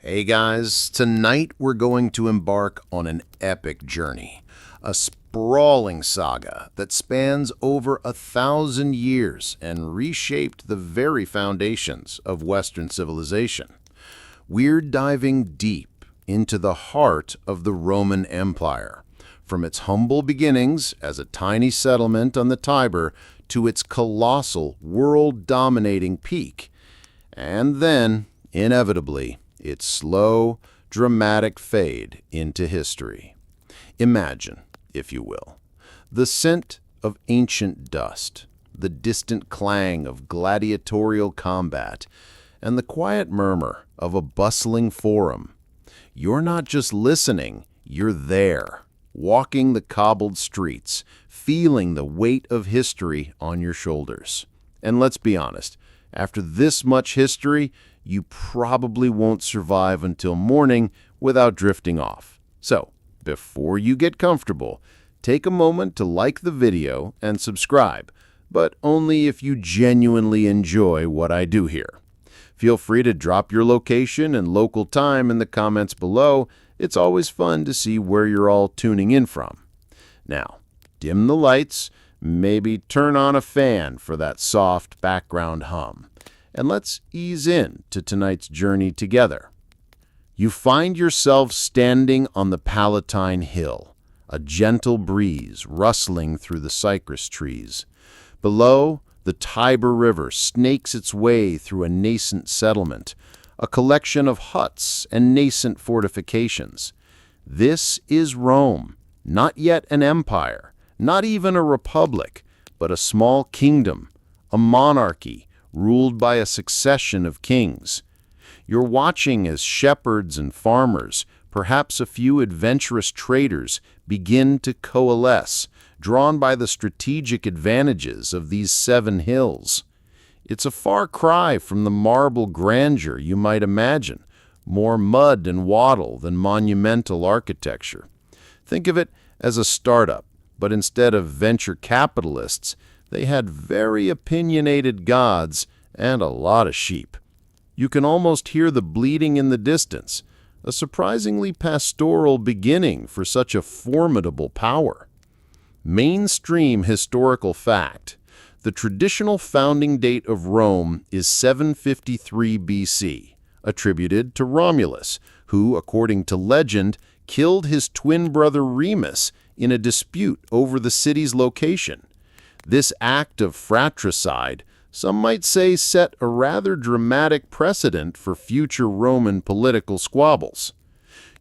Hey guys, tonight we're going to embark on an epic journey, a sprawling saga that spans over 1,000 years and reshaped the very foundations of Western civilization. We're diving deep into the heart of the Roman Empire, from its humble beginnings as a tiny settlement on the Tiber to its colossal, world-dominating peak, and then, inevitably, its slow, dramatic fade into history. Imagine, if you will, the scent of ancient dust, the distant clang of gladiatorial combat, and the quiet murmur of a bustling forum. You're not just listening, you're there, walking the cobbled streets, feeling the weight of history on your shoulders. And let's be honest, after this much history, you probably won't survive until morning without drifting off. So, before you get comfortable, take a moment to like the video and subscribe, but only if you genuinely enjoy what I do here. Feel free to drop your location and local time in the comments below. It's always fun to see where you're all tuning in from. Now, dim the lights, maybe turn on a fan for that soft background hum, and let's ease in to tonight's journey together. You find yourself standing on the Palatine Hill, a gentle breeze rustling through the cypress trees. Below, the Tiber River snakes its way through a nascent settlement, a collection of huts and nascent fortifications. This is Rome, not yet an empire, not even a republic, but a small kingdom, a monarchy, ruled by a succession of kings. You're watching as shepherds and farmers, perhaps a few adventurous traders, begin to coalesce, drawn by the strategic advantages of these 7 hills. It's a far cry from the marble grandeur you might imagine, more mud and wattle than monumental architecture. Think of it as a startup, but instead of venture capitalists, they had very opinionated gods and a lot of sheep. You can almost hear the bleating in the distance, a surprisingly pastoral beginning for such a formidable power. Mainstream historical fact: the traditional founding date of Rome is 753 BC, attributed to Romulus, who, according to legend, killed his twin brother Remus in a dispute over the city's location. This act of fratricide, some might say, set a rather dramatic precedent for future Roman political squabbles.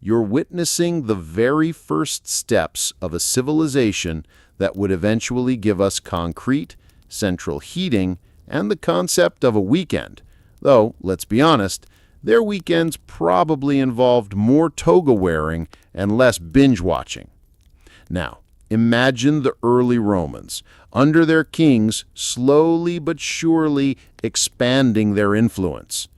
You're witnessing the very first steps of a civilization that would eventually give us concrete, central heating, and the concept of a weekend. Though, let's be honest, their weekends probably involved more toga wearing and less binge watching. Now, imagine the early Romans, under their kings, slowly but surely expanding their influence.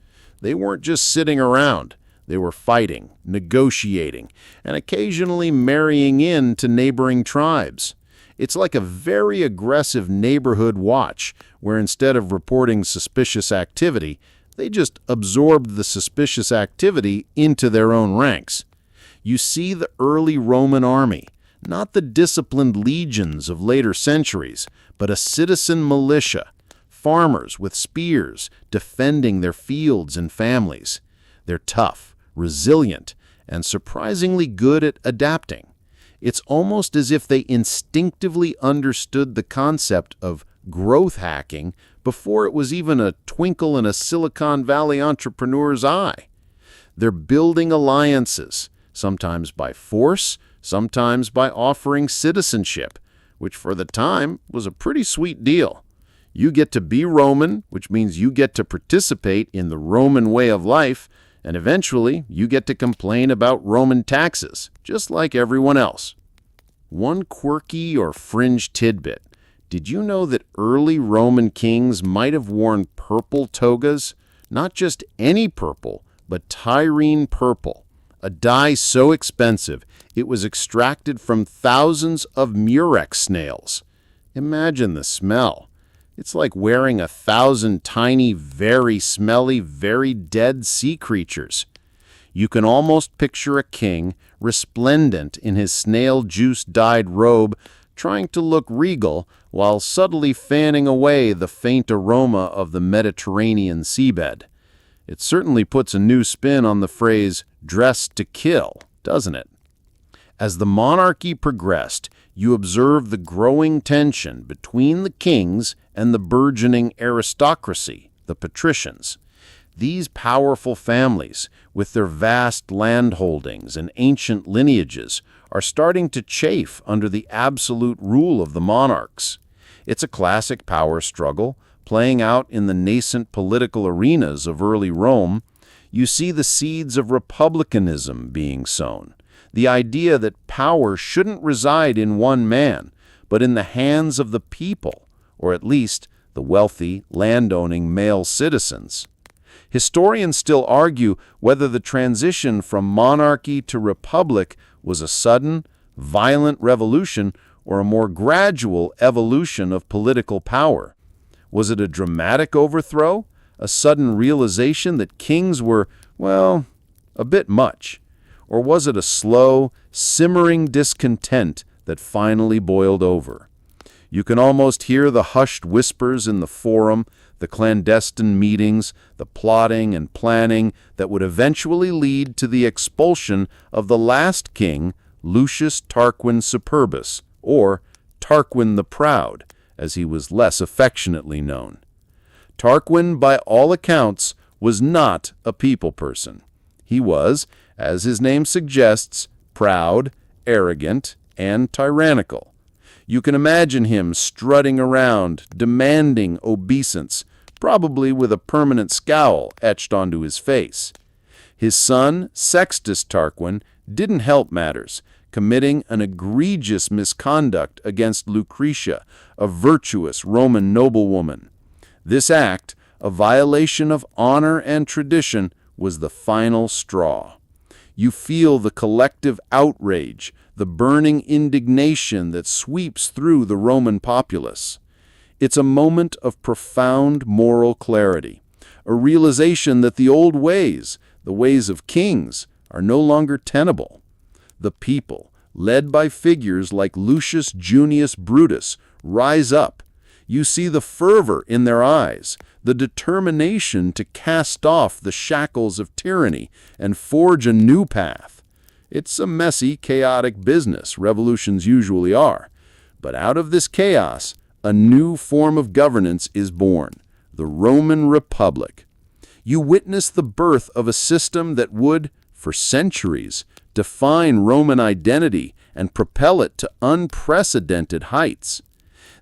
They weren't just sitting around. They were fighting, negotiating, and occasionally marrying into neighboring tribes. It's like a very aggressive neighborhood watch, where instead of reporting suspicious activity, they just absorbed the suspicious activity into their own ranks. You see the early Roman army, not the disciplined legions of later centuries, but a citizen militia, farmers with spears defending their fields and families. They're tough, resilient, and surprisingly good at adapting. It's almost as if they instinctively understood the concept of growth hacking before it was even a twinkle in a Silicon Valley entrepreneur's eye. They're building alliances, sometimes by force, sometimes by offering citizenship, which for the time was a pretty sweet deal. You get to be Roman, which means you get to participate in the Roman way of life, and eventually you get to complain about Roman taxes, just like everyone else. One quirky or fringe tidbit: did you know that early Roman kings might have worn purple togas? Not just any purple, but Tyrrhene purple, a dye so expensive it was extracted from thousands of murex snails. Imagine the smell. It's like wearing 1,000 tiny, very smelly, very dead sea creatures. You can almost picture a king, resplendent in his snail-juice-dyed robe, trying to look regal while subtly fanning away the faint aroma of the Mediterranean seabed. It certainly puts a new spin on the phrase, "dressed to kill," doesn't it? As the monarchy progressed, you observe the growing tension between the kings and the burgeoning aristocracy, the patricians. These powerful families, with their vast landholdings and ancient lineages, are starting to chafe under the absolute rule of the monarchs. It's a classic power struggle, playing out in the nascent political arenas of early Rome. You see the seeds of republicanism being sown, the idea that power shouldn't reside in one man, but in the hands of the people, or at least the wealthy, landowning male citizens. Historians still argue whether the transition from monarchy to republic was a sudden, violent revolution or a more gradual evolution of political power. Was it a dramatic overthrow, a sudden realization that kings were, well, a bit much? Or was it a slow, simmering discontent that finally boiled over? You can almost hear the hushed whispers in the forum, the clandestine meetings, the plotting and planning that would eventually lead to the expulsion of the last king, Lucius Tarquin Superbus, or Tarquin the Proud, as he was less affectionately known. Tarquin, by all accounts, was not a people person. He was, as his name suggests, proud, arrogant, and tyrannical. You can imagine him strutting around, demanding obeisance, probably with a permanent scowl etched onto his face. His son, Sextus Tarquin, didn't help matters, committing an egregious misconduct against Lucretia, a virtuous Roman noblewoman. This act, a violation of honor and tradition, was the final straw. You feel the collective outrage, the burning indignation that sweeps through the Roman populace. It's a moment of profound moral clarity, a realization that the old ways, the ways of kings, are no longer tenable. The people, led by figures like Lucius Junius Brutus, rise up. You see the fervor in their eyes, the determination to cast off the shackles of tyranny and forge a new path. It's a messy, chaotic business, revolutions usually are. But out of this chaos, a new form of governance is born, the Roman Republic. You witness the birth of a system that would, for centuries, define Roman identity and propel it to unprecedented heights.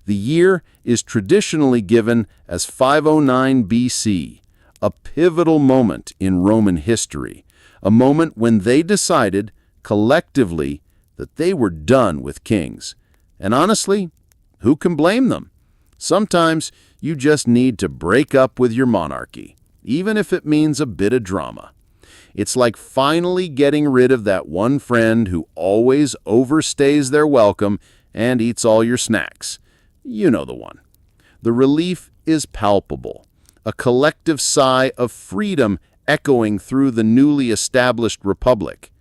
The year is traditionally given as 509 BC, a pivotal moment in Roman history, a moment when they decided, collectively, that they were done with kings. And honestly, who can blame them? Sometimes you just need to break up with your monarchy, even if it means a bit of drama. It's like finally getting rid of that one friend who always overstays their welcome and eats all your snacks. You know the one. The relief is palpable, a collective sigh of freedom echoing through the newly established republic.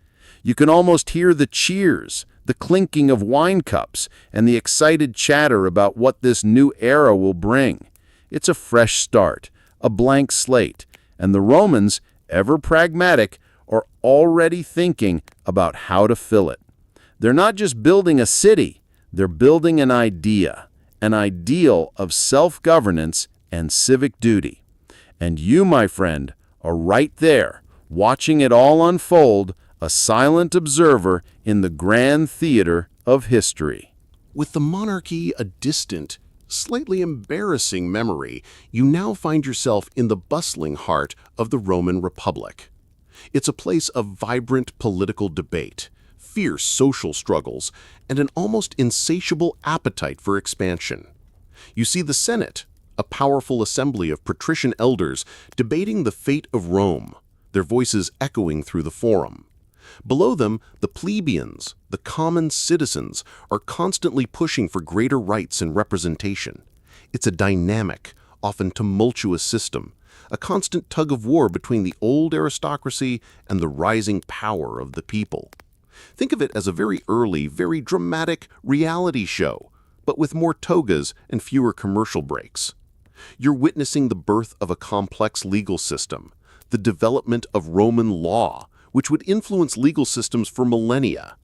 You can almost hear the cheers, the clinking of wine cups, and the excited chatter about what this new era will bring. It's a fresh start, a blank slate, and the Romans, ever pragmatic, are already thinking about how to fill it. They're not just building a city, they're building an idea, an ideal of self-governance and civic duty. And you, my friend, are right there, watching it all unfold, a silent observer in the grand theater of history. With the monarchy a distant, slightly embarrassing memory, you now find yourself in the bustling heart of the Roman Republic. It's a place of vibrant political debate, fierce social struggles, and an almost insatiable appetite for expansion. You see the Senate, a powerful assembly of patrician elders debating the fate of Rome, their voices echoing through the forum. Below them, the plebeians, the common citizens, are constantly pushing for greater rights and representation. It's a dynamic, often tumultuous system, a constant tug of war between the old aristocracy and the rising power of the people. Think of it as a very early, very dramatic reality show, but with more togas and fewer commercial breaks. You're witnessing the birth of a complex legal system, the development of Roman law, which would influence legal systems for millennia.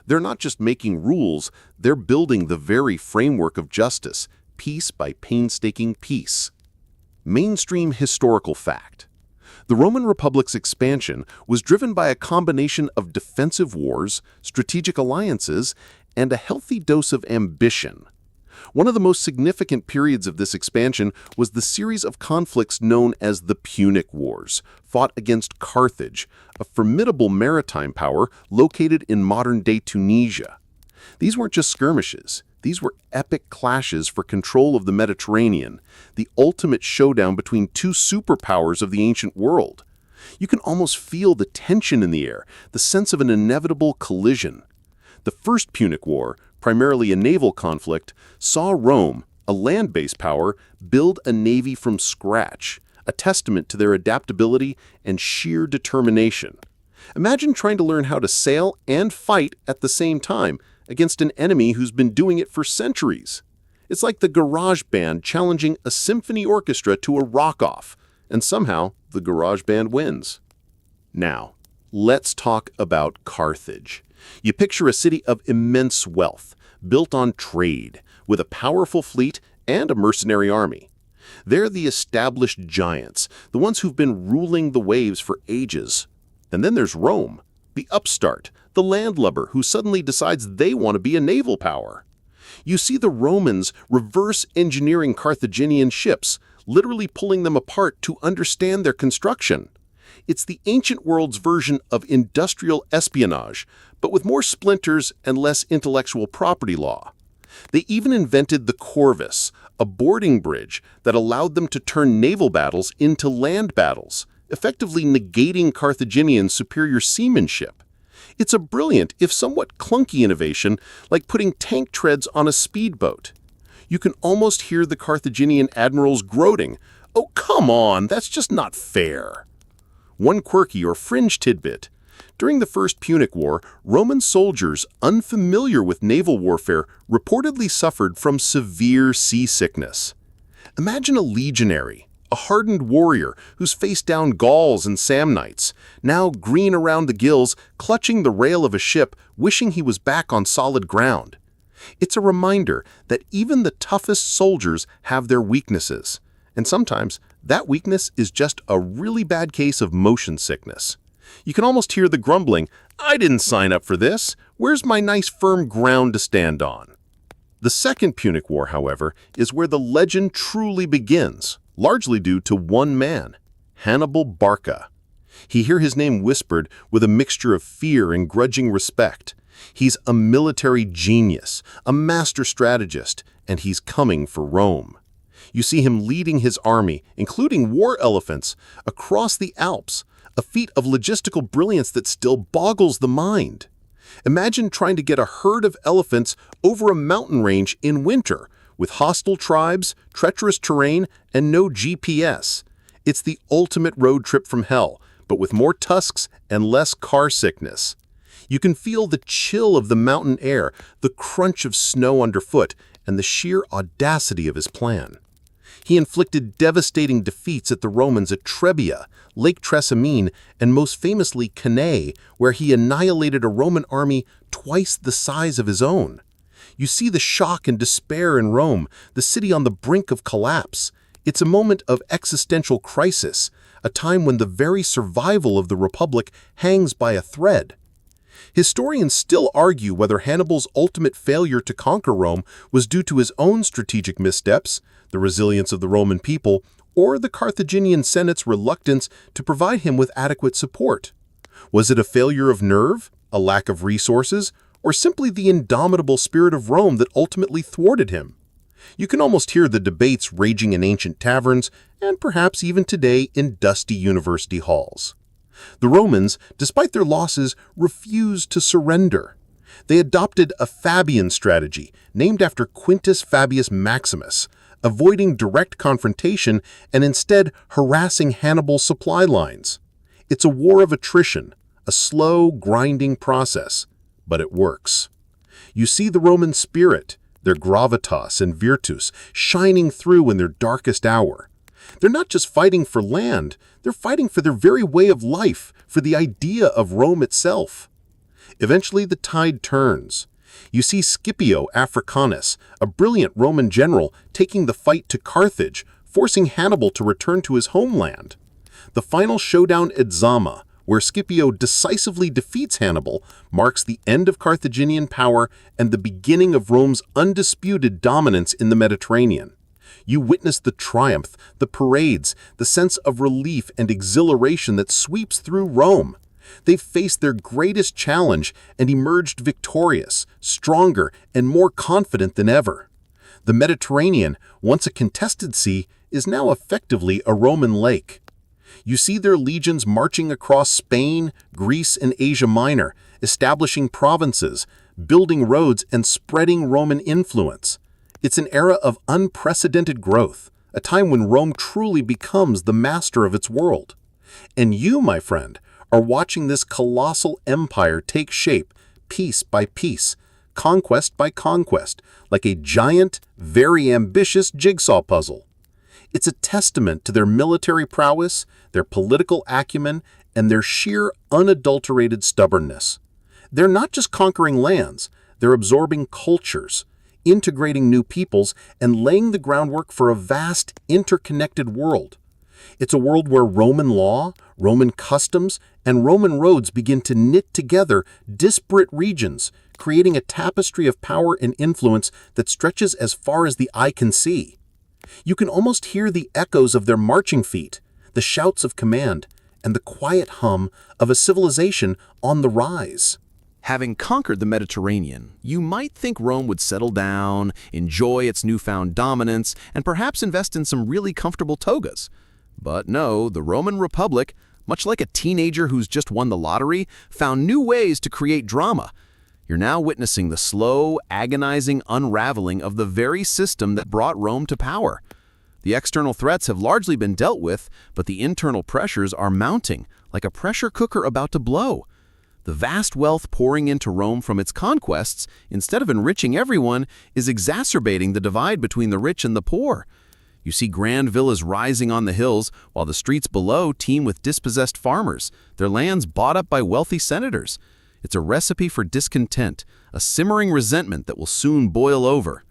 They're not just making rules, they're building the very framework of justice, piece by painstaking piece. Mainstream historical fact. The Roman Republic's expansion was driven by a combination of defensive wars, strategic alliances, and a healthy dose of ambition. One of the most significant periods of this expansion was the series of conflicts known as the Punic Wars, fought against Carthage, a formidable maritime power located in modern-day Tunisia. These weren't just skirmishes. These were epic clashes for control of the Mediterranean, the ultimate showdown between two superpowers of the ancient world. You can almost feel the tension in the air, the sense of an inevitable collision. The First Punic War, primarily a naval conflict, saw Rome, a land-based power, build a navy from scratch, a testament to their adaptability and sheer determination. Imagine trying to learn how to sail and fight at the same time against an enemy who's been doing it for centuries. It's like the garage band challenging a symphony orchestra to a rock-off, and somehow the garage band wins. Now, let's talk about Carthage. You picture a city of immense wealth, built on trade, with a powerful fleet and a mercenary army. They're the established giants, the ones who've been ruling the waves for ages. And then there's Rome, the upstart, the landlubber who suddenly decides they want to be a naval power. You see the Romans reverse engineering Carthaginian ships, literally pulling them apart to understand their construction. It's the ancient world's version of industrial espionage, but with more splinters and less intellectual property law. They even invented the corvus, a boarding bridge that allowed them to turn naval battles into land battles, effectively negating Carthaginian superior seamanship. It's a brilliant, if somewhat clunky innovation, like putting tank treads on a speedboat. You can almost hear the Carthaginian admirals gloating, "Oh, come on, that's just not fair." One quirky or fringe tidbit. During the First Punic War, Roman soldiers unfamiliar with naval warfare reportedly suffered from severe seasickness. Imagine a legionary, a hardened warrior who's faced down Gauls and Samnites, now green around the gills, clutching the rail of a ship, wishing he was back on solid ground. It's a reminder that even the toughest soldiers have their weaknesses, and sometimes that weakness is just a really bad case of motion sickness. You can almost hear the grumbling, "I didn't sign up for this. Where's my nice firm ground to stand on?" The Second Punic War, however, is where the legend truly begins, largely due to one man, Hannibal Barca. You hear his name whispered with a mixture of fear and grudging respect. He's a military genius, a master strategist, and he's coming for Rome. You see him leading his army, including war elephants, across the Alps, a feat of logistical brilliance that still boggles the mind. Imagine trying to get a herd of elephants over a mountain range in winter, with hostile tribes, treacherous terrain, and no GPS. It's the ultimate road trip from hell, but with more tusks and less car sickness. You can feel the chill of the mountain air, the crunch of snow underfoot, and the sheer audacity of his plan. He inflicted devastating defeats at the Romans at Trebia, Lake Trasimene, and most famously Cannae, where he annihilated a Roman army twice the size of his own. You see the shock and despair in Rome, the city on the brink of collapse. It's a moment of existential crisis, a time when the very survival of the Republic hangs by a thread. Historians still argue whether Hannibal's ultimate failure to conquer Rome was due to his own strategic missteps, the resilience of the Roman people, or the Carthaginian Senate's reluctance to provide him with adequate support. Was it a failure of nerve, a lack of resources, or simply the indomitable spirit of Rome that ultimately thwarted him? You can almost hear the debates raging in ancient taverns, and perhaps even today in dusty university halls. The Romans, despite their losses, refused to surrender. They adopted a Fabian strategy, named after Quintus Fabius Maximus, avoiding direct confrontation and instead harassing Hannibal's supply lines. It's a war of attrition, a slow, grinding process, but it works. You see the Roman spirit, their gravitas and virtus, shining through in their darkest hour. They're not just fighting for land, they're fighting for their very way of life, for the idea of Rome itself. Eventually the tide turns. You see Scipio Africanus, a brilliant Roman general, taking the fight to Carthage, forcing Hannibal to return to his homeland. The final showdown at Zama, where Scipio decisively defeats Hannibal, marks the end of Carthaginian power and the beginning of Rome's undisputed dominance in the Mediterranean. You witness the triumph, the parades, the sense of relief and exhilaration that sweeps through Rome. They've faced their greatest challenge and emerged victorious, stronger, and more confident than ever. The Mediterranean, once a contested sea, is now effectively a Roman lake. You see their legions marching across Spain, Greece, and Asia Minor, establishing provinces, building roads, and spreading Roman influence. It's an era of unprecedented growth, a time when Rome truly becomes the master of its world. And you, my friend, are watching this colossal empire take shape piece by piece, conquest by conquest, like a giant, very ambitious jigsaw puzzle. It's a testament to their military prowess, their political acumen, and their sheer, unadulterated stubbornness. They're not just conquering lands, they're absorbing cultures, integrating new peoples, and laying the groundwork for a vast, interconnected world. It's a world where Roman law, Roman customs, and Roman roads begin to knit together disparate regions, creating a tapestry of power and influence that stretches as far as the eye can see. You can almost hear the echoes of their marching feet, the shouts of command, and the quiet hum of a civilization on the rise. Having conquered the Mediterranean, you might think Rome would settle down, enjoy its newfound dominance, and perhaps invest in some really comfortable togas. But no, the Roman Republic, much like a teenager who's just won the lottery, found new ways to create drama. You're now witnessing the slow, agonizing unraveling of the very system that brought Rome to power. The external threats have largely been dealt with, but the internal pressures are mounting, like a pressure cooker about to blow. The vast wealth pouring into Rome from its conquests, instead of enriching everyone, is exacerbating the divide between the rich and the poor. You see grand villas rising on the hills, while the streets below teem with dispossessed farmers, their lands bought up by wealthy senators. It's a recipe for discontent, a simmering resentment that will soon boil over.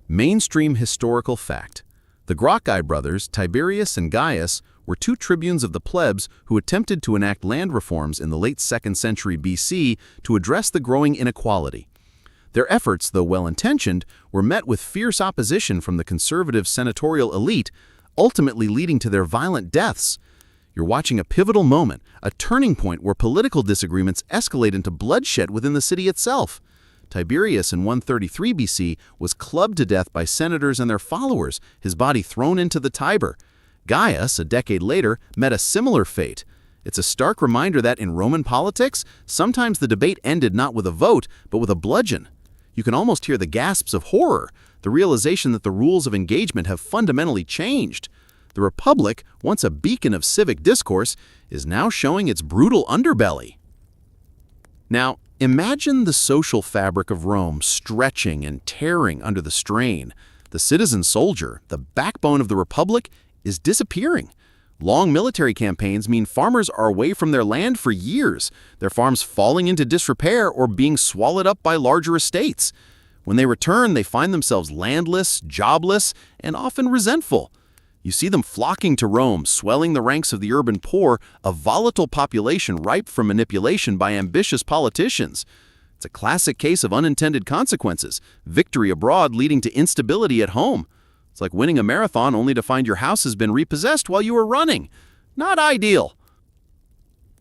Mainstream historical fact. The Gracchi brothers, Tiberius and Gaius, were two tribunes of the plebs who attempted to enact land reforms in the late 2nd century BC to address the growing inequality. Their efforts, though well-intentioned, were met with fierce opposition from the conservative senatorial elite, ultimately leading to their violent deaths. You're watching a pivotal moment, a turning point where political disagreements escalate into bloodshed within the city itself. Tiberius in 133 BC was clubbed to death by senators and their followers, his body thrown into the Tiber. Gaius, a decade later, met a similar fate. It's a stark reminder that in Roman politics, sometimes the debate ended not with a vote, but with a bludgeon. You can almost hear the gasps of horror, the realization that the rules of engagement have fundamentally changed. The Republic, once a beacon of civic discourse, is now showing its brutal underbelly. Now, imagine the social fabric of Rome stretching and tearing under the strain. The citizen soldier, the backbone of the Republic, is disappearing. Long military campaigns mean farmers are away from their land for years, their farms falling into disrepair or being swallowed up by larger estates. When they return, they find themselves landless, jobless, and often resentful. You see them flocking to Rome, swelling the ranks of the urban poor, a volatile population ripe for manipulation by ambitious politicians. It's a classic case of unintended consequences, victory abroad leading to instability at home. It's like winning a marathon only to find your house has been repossessed while you were running. Not ideal.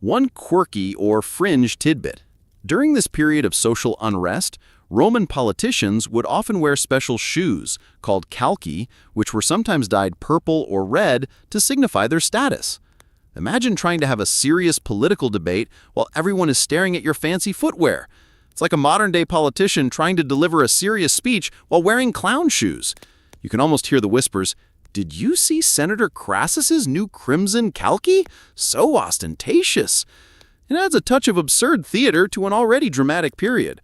One quirky or fringe tidbit. During this period of social unrest, Roman politicians would often wear special shoes, called calci, which were sometimes dyed purple or red to signify their status. Imagine trying to have a serious political debate while everyone is staring at your fancy footwear. It's like a modern-day politician trying to deliver a serious speech while wearing clown shoes. You can almost hear the whispers, "Did you see Senator Crassus's new crimson calque? So ostentatious." It adds a touch of absurd theater to an already dramatic period.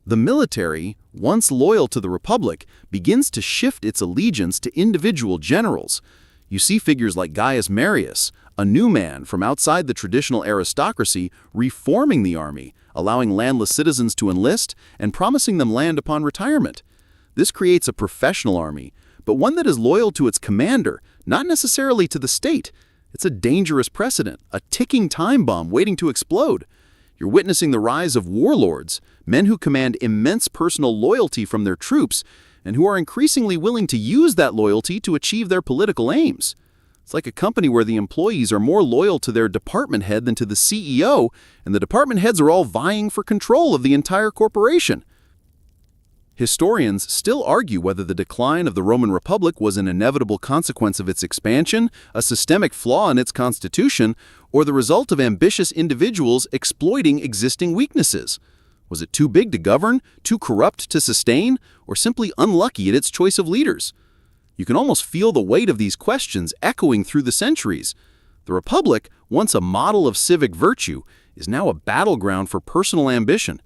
The military, once loyal to the Republic, begins to shift its allegiance to individual generals. You see figures like Gaius Marius, a new man from outside the traditional aristocracy, reforming the army, allowing landless citizens to enlist, and promising them land upon retirement. This creates a professional army, but one that is loyal to its commander, not necessarily to the state. It's a dangerous precedent, a ticking time bomb waiting to explode. You're witnessing the rise of warlords, men who command immense personal loyalty from their troops, and who are increasingly willing to use that loyalty to achieve their political aims. It's like a company where the employees are more loyal to their department head than to the CEO, and the department heads are all vying for control of the entire corporation. Historians still argue whether the decline of the Roman Republic was an inevitable consequence of its expansion, a systemic flaw in its constitution, or the result of ambitious individuals exploiting existing weaknesses. Was it too big to govern, too corrupt to sustain, or simply unlucky at its choice of leaders? You can almost feel the weight of these questions echoing through the centuries. The Republic, once a model of civic virtue, is now a battleground for personal ambition.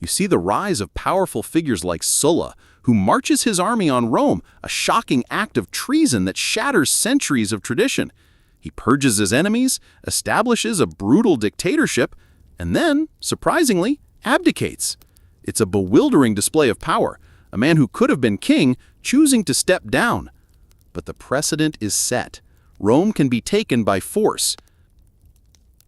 You see the rise of powerful figures like Sulla, who marches his army on Rome, a shocking act of treason that shatters centuries of tradition. He purges his enemies, establishes a brutal dictatorship, and then, surprisingly, abdicates. It's a bewildering display of power, a man who could have been king choosing to step down. But the precedent is set. Rome can be taken by force.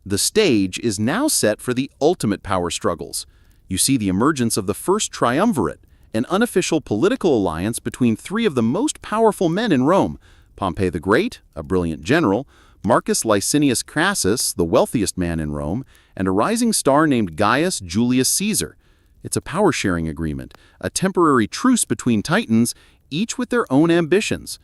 The stage is now set for the ultimate power struggles. You see the emergence of the first triumvirate, an unofficial political alliance between three of the most powerful men in Rome: Pompey the Great, a brilliant general, Marcus Licinius Crassus, the wealthiest man in Rome, and a rising star named Gaius Julius Caesar. It's a power-sharing agreement, a temporary truce between titans, each with their own ambitions.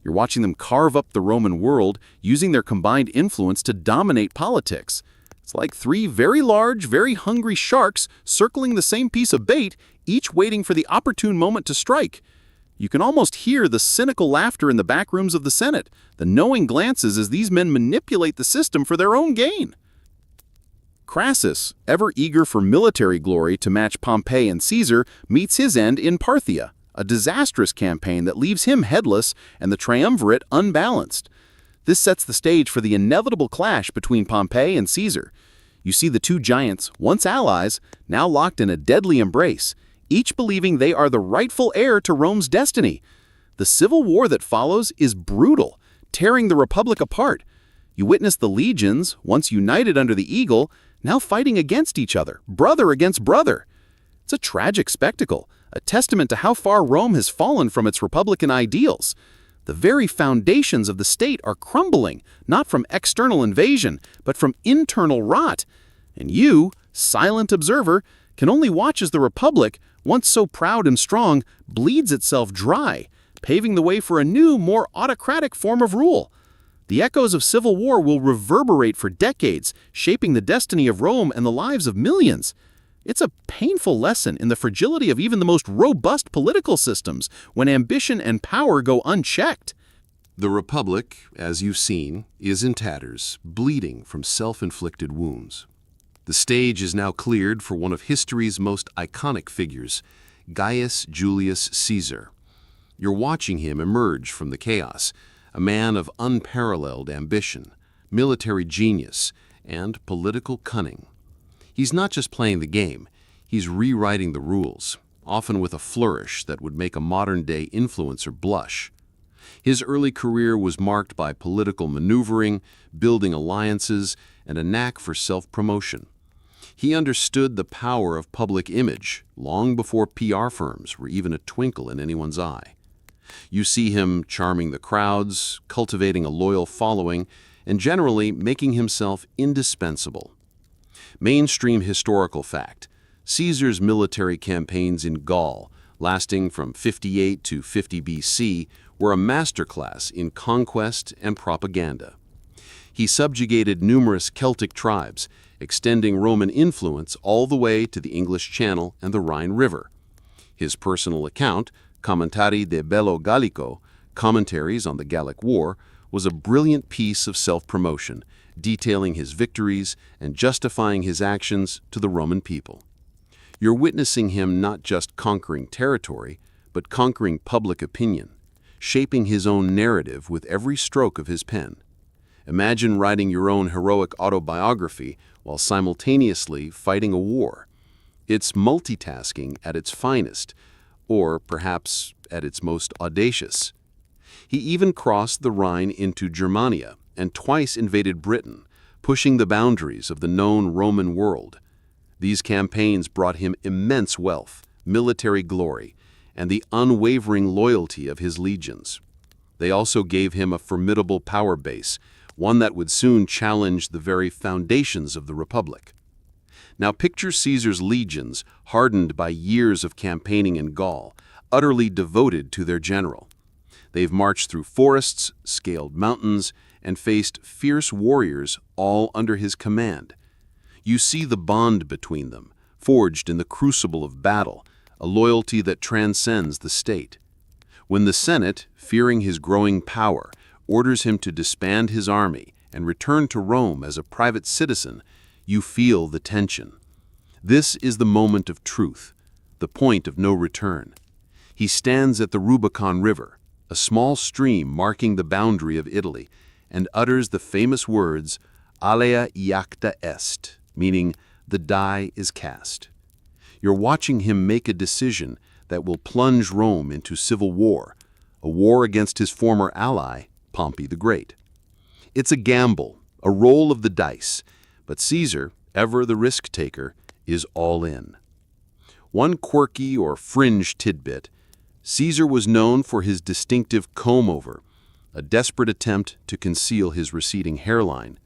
You're watching them carve up the Roman world, using their combined influence to dominate politics. It's like three very large, very hungry sharks circling the same piece of bait, each waiting for the opportune moment to strike. You can almost hear the cynical laughter in the back rooms of the Senate, the knowing glances as these men manipulate the system for their own gain. Crassus, ever eager for military glory to match Pompey and Caesar, meets his end in Parthia, a disastrous campaign that leaves him headless and the triumvirate unbalanced. This sets the stage for the inevitable clash between Pompey and Caesar. You see the two giants, once allies, now locked in a deadly embrace, each believing they are the rightful heir to Rome's destiny. The civil war that follows is brutal, tearing the Republic apart. You witness the legions, once united under the eagle, now fighting against each other, brother against brother. It's a tragic spectacle, a testament to how far Rome has fallen from its republican ideals. The very foundations of the state are crumbling, not from external invasion, but from internal rot. And you, silent observer, can only watch as the Republic, once so proud and strong, bleeds itself dry, paving the way for a new, more autocratic form of rule. The echoes of civil war will reverberate for decades, shaping the destiny of Rome and the lives of millions. It's a painful lesson in the fragility of even the most robust political systems when ambition and power go unchecked. The Republic, as you've seen, is in tatters, bleeding from self-inflicted wounds. The stage is now cleared for one of history's most iconic figures, Gaius Julius Caesar. You're watching him emerge from the chaos, a man of unparalleled ambition, military genius, and political cunning. He's not just playing the game, he's rewriting the rules, often with a flourish that would make a modern-day influencer blush. His early career was marked by political maneuvering, building alliances, and a knack for self-promotion. He understood the power of public image long before PR firms were even a twinkle in anyone's eye. You see him charming the crowds, cultivating a loyal following, and generally making himself indispensable. Mainstream historical fact: Caesar's military campaigns in Gaul, lasting from 58 to 50 BC, were a masterclass in conquest and propaganda. He subjugated numerous Celtic tribes, extending Roman influence all the way to the English Channel and the Rhine River. His personal account, Commentari de Bello Gallico, Commentaries on the Gallic War, was a brilliant piece of self-promotion, detailing his victories and justifying his actions to the Roman people. You're witnessing him not just conquering territory, but conquering public opinion, shaping his own narrative with every stroke of his pen. Imagine writing your own heroic autobiography while simultaneously fighting a war. It's multitasking at its finest, or perhaps at its most audacious. He even crossed the Rhine into Germania and twice invaded Britain, pushing the boundaries of the known Roman world. These campaigns brought him immense wealth, military glory, and the unwavering loyalty of his legions. They also gave him a formidable power base, one that would soon challenge the very foundations of the Republic. Now picture Caesar's legions, hardened by years of campaigning in Gaul, utterly devoted to their general. They've marched through forests, scaled mountains, and faced fierce warriors all under his command. You see the bond between them, forged in the crucible of battle, a loyalty that transcends the state. When the Senate, fearing his growing power, orders him to disband his army and return to Rome as a private citizen, you feel the tension. This is the moment of truth, the point of no return. He stands at the Rubicon River, a small stream marking the boundary of Italy, and utters the famous words, "Alea iacta est," meaning, "the die is cast." You're watching him make a decision that will plunge Rome into civil war, a war against his former ally, Pompey the Great. It's a gamble, a roll of the dice, but Caesar, ever the risk-taker, is all in. One quirky or fringe tidbit: Caesar was known for his distinctive comb-over, a desperate attempt to conceal his receding hairline.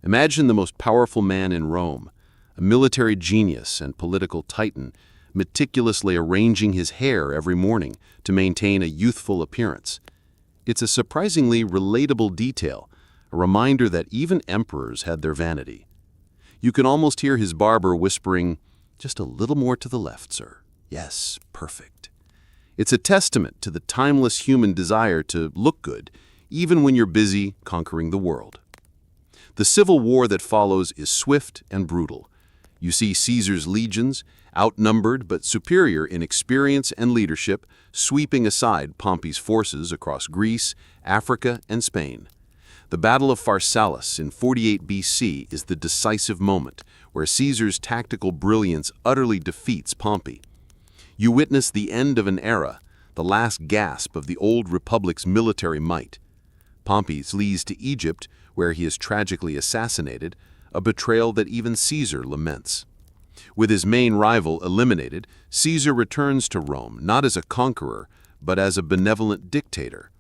Imagine the most powerful man in Rome, a military genius and political titan, meticulously arranging his hair every morning to maintain a youthful appearance. It's a surprisingly relatable detail, a reminder that even emperors had their vanity. You can almost hear his barber whispering, "Just a little more to the left, sir. Yes, perfect." It's a testament to the timeless human desire to look good, even when you're busy conquering the world. The civil war that follows is swift and brutal. You see Caesar's legions, outnumbered but superior in experience and leadership, sweeping aside Pompey's forces across Greece, Africa, and Spain. The Battle of Pharsalus in 48 BC is the decisive moment, where Caesar's tactical brilliance utterly defeats Pompey. You witness the end of an era, the last gasp of the old republic's military might. Pompey flees to Egypt, where he is tragically assassinated, a betrayal that even Caesar laments. With his main rival eliminated, Caesar returns to Rome not as a conqueror, but as a benevolent dictator.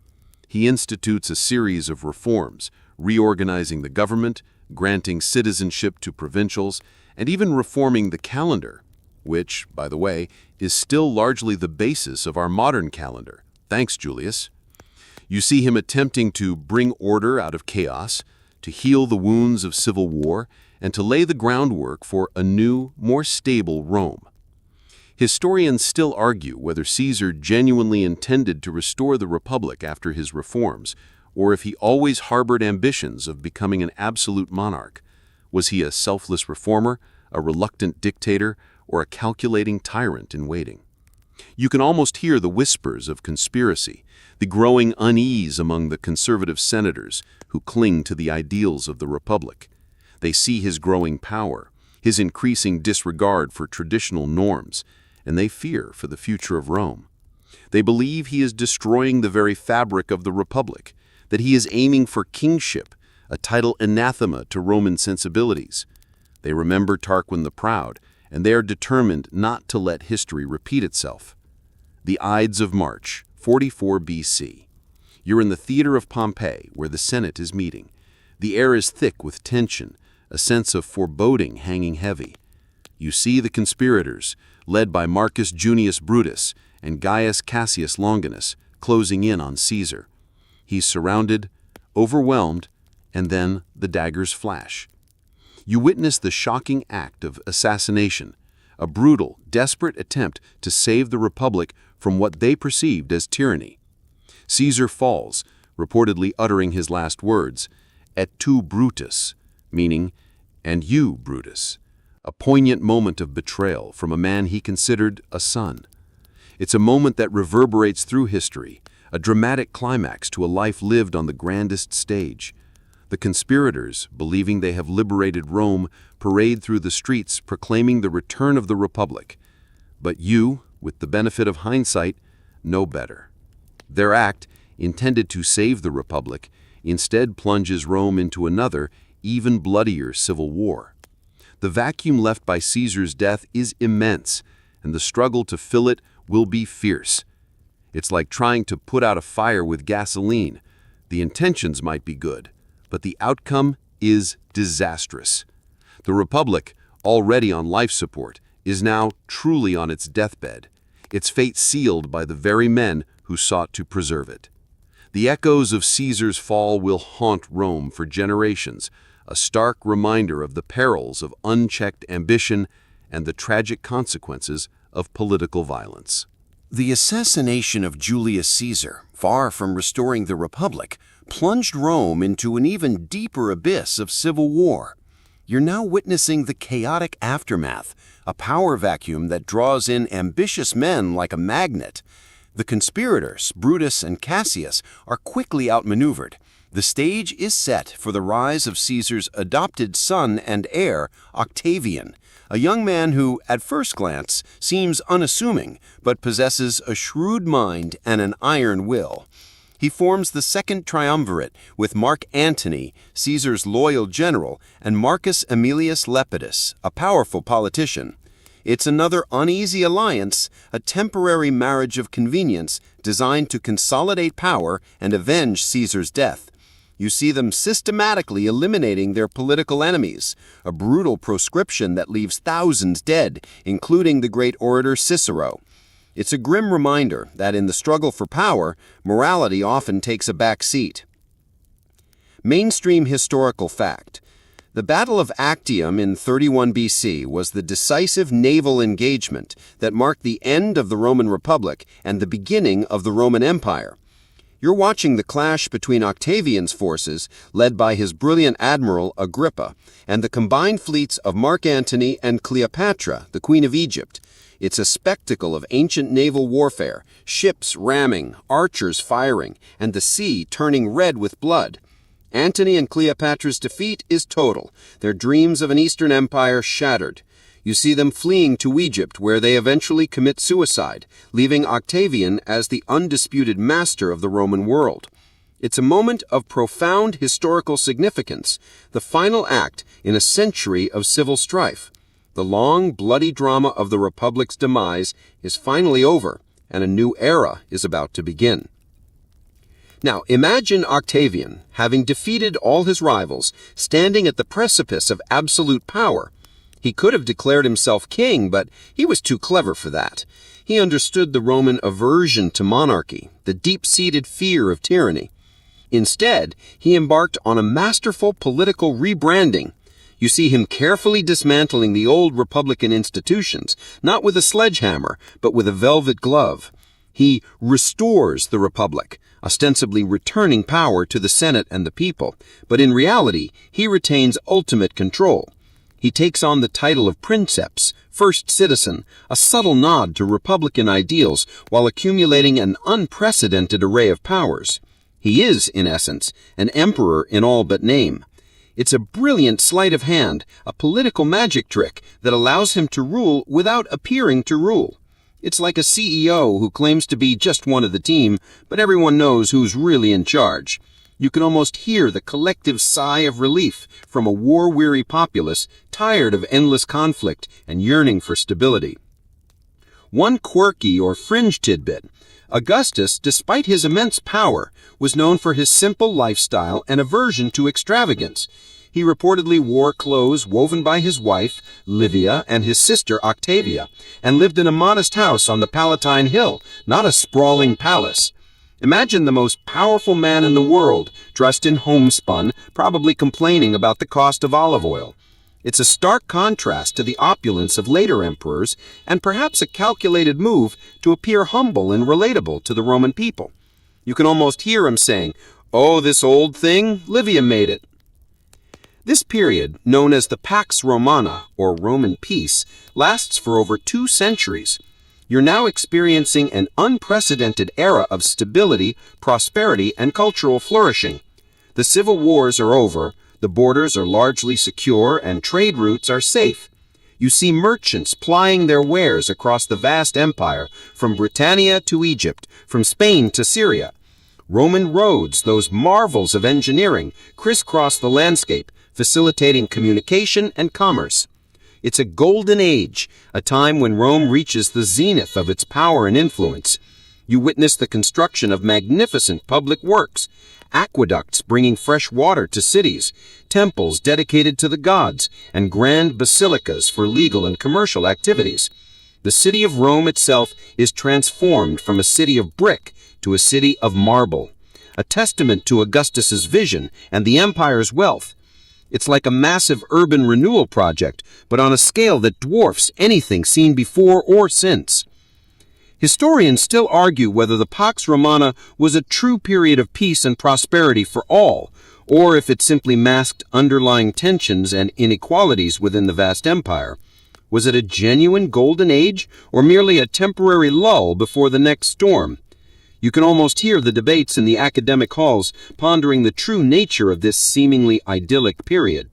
He institutes a series of reforms, reorganizing the government, granting citizenship to provincials, and even reforming the calendar, which, by the way, is still largely the basis of our modern calendar. Thanks, Julius. You see him attempting to bring order out of chaos, to heal the wounds of civil war, and to lay the groundwork for a new, more stable Rome. Historians still argue whether Caesar genuinely intended to restore the Republic after his reforms, or if he always harbored ambitions of becoming an absolute monarch. Was he a selfless reformer, a reluctant dictator, or a calculating tyrant in waiting? You can almost hear the whispers of conspiracy, the growing unease among the conservative senators who cling to the ideals of the Republic. They see his growing power, his increasing disregard for traditional norms, and they fear for the future of Rome. They believe he is destroying the very fabric of the Republic, that he is aiming for kingship, a title anathema to Roman sensibilities. They remember Tarquin the Proud, and they are determined not to let history repeat itself. The Ides of March, 44 BC. You're in the theater of Pompeii, where the Senate is meeting. The air is thick with tension, a sense of foreboding hanging heavy. You see the conspirators, led by Marcus Junius Brutus and Gaius Cassius Longinus, closing in on Caesar. He's surrounded, overwhelmed, and then the daggers flash. You witness the shocking act of assassination, a brutal, desperate attempt to save the Republic from what they perceived as tyranny. Caesar falls, reportedly uttering his last words, "Et tu, Brutus," meaning, "And you, Brutus," a poignant moment of betrayal from a man he considered a son. It's a moment that reverberates through history, a dramatic climax to a life lived on the grandest stage. The conspirators, believing they have liberated Rome, parade through the streets proclaiming the return of the Republic. But you, with the benefit of hindsight, know better. Their act, intended to save the Republic, instead plunges Rome into another, even bloodier civil war. The vacuum left by Caesar's death is immense, and the struggle to fill it will be fierce. It's like trying to put out a fire with gasoline. The intentions might be good, but the outcome is disastrous. The Republic, already on life support, is now truly on its deathbed, its fate sealed by the very men who sought to preserve it. The echoes of Caesar's fall will haunt Rome for generations, a stark reminder of the perils of unchecked ambition and the tragic consequences of political violence. The assassination of Julius Caesar, far from restoring the Republic, plunged Rome into an even deeper abyss of civil war. You're now witnessing the chaotic aftermath, a power vacuum that draws in ambitious men like a magnet. The conspirators, Brutus and Cassius, are quickly outmaneuvered. The stage is set for the rise of Caesar's adopted son and heir, Octavian, a young man who, at first glance, seems unassuming, but possesses a shrewd mind and an iron will. He forms the second triumvirate with Mark Antony, Caesar's loyal general, and Marcus Aemilius Lepidus, a powerful politician. It's another uneasy alliance, a temporary marriage of convenience designed to consolidate power and avenge Caesar's death. You see them systematically eliminating their political enemies, a brutal proscription that leaves thousands dead, including the great orator Cicero. It's a grim reminder that in the struggle for power, morality often takes a back seat. Mainstream historical fact. The Battle of Actium in 31 BC was the decisive naval engagement that marked the end of the Roman Republic and the beginning of the Roman Empire. You're watching the clash between Octavian's forces, led by his brilliant admiral Agrippa, and the combined fleets of Mark Antony and Cleopatra, the Queen of Egypt. It's a spectacle of ancient naval warfare, ships ramming, archers firing, and the sea turning red with blood. Antony and Cleopatra's defeat is total, their dreams of an Eastern empire shattered. You see them fleeing to Egypt, where they eventually commit suicide, leaving Octavian as the undisputed master of the Roman world. It's a moment of profound historical significance, the final act in a century of civil strife. The long, bloody drama of the Republic's demise is finally over, and a new era is about to begin. Now, imagine Octavian, having defeated all his rivals, standing at the precipice of absolute power. He could have declared himself king, but he was too clever for that. He understood the Roman aversion to monarchy, the deep-seated fear of tyranny. Instead, he embarked on a masterful political rebranding. You see him carefully dismantling the old Republican institutions, not with a sledgehammer, but with a velvet glove. He restores the Republic, ostensibly returning power to the Senate and the people, but in reality, he retains ultimate control. He takes on the title of princeps, first citizen, a subtle nod to Republican ideals while accumulating an unprecedented array of powers. He is, in essence, an emperor in all but name. It's a brilliant sleight of hand, a political magic trick that allows him to rule without appearing to rule. It's like a CEO who claims to be just one of the team, but everyone knows who's really in charge. You can almost hear the collective sigh of relief from a war-weary populace tired of endless conflict and yearning for stability. One quirky or fringe tidbit: Augustus, despite his immense power, was known for his simple lifestyle and aversion to extravagance. He reportedly wore clothes woven by his wife, Livia, and his sister, Octavia, and lived in a modest house on the Palatine Hill, not a sprawling palace. Imagine the most powerful man in the world, dressed in homespun, probably complaining about the cost of olive oil. It's a stark contrast to the opulence of later emperors, and perhaps a calculated move to appear humble and relatable to the Roman people. You can almost hear him saying, "Oh, this old thing, Livia made it." This period, known as the Pax Romana, or Roman peace, lasts for over 2 centuries. You're now experiencing an unprecedented era of stability, prosperity, and cultural flourishing. The civil wars are over, the borders are largely secure, and trade routes are safe. You see merchants plying their wares across the vast empire, from Britannia to Egypt, from Spain to Syria. Roman roads, those marvels of engineering, crisscross the landscape, facilitating communication and commerce. It's a golden age, a time when Rome reaches the zenith of its power and influence. You witness the construction of magnificent public works, aqueducts bringing fresh water to cities, temples dedicated to the gods, and grand basilicas for legal and commercial activities. The city of Rome itself is transformed from a city of brick to a city of marble, a testament to Augustus's vision and the empire's wealth. It's like a massive urban renewal project, but on a scale that dwarfs anything seen before or since. Historians still argue whether the Pax Romana was a true period of peace and prosperity for all, or if it simply masked underlying tensions and inequalities within the vast empire. Was it a genuine golden age, or merely a temporary lull before the next storm? You can almost hear the debates in the academic halls pondering the true nature of this seemingly idyllic period.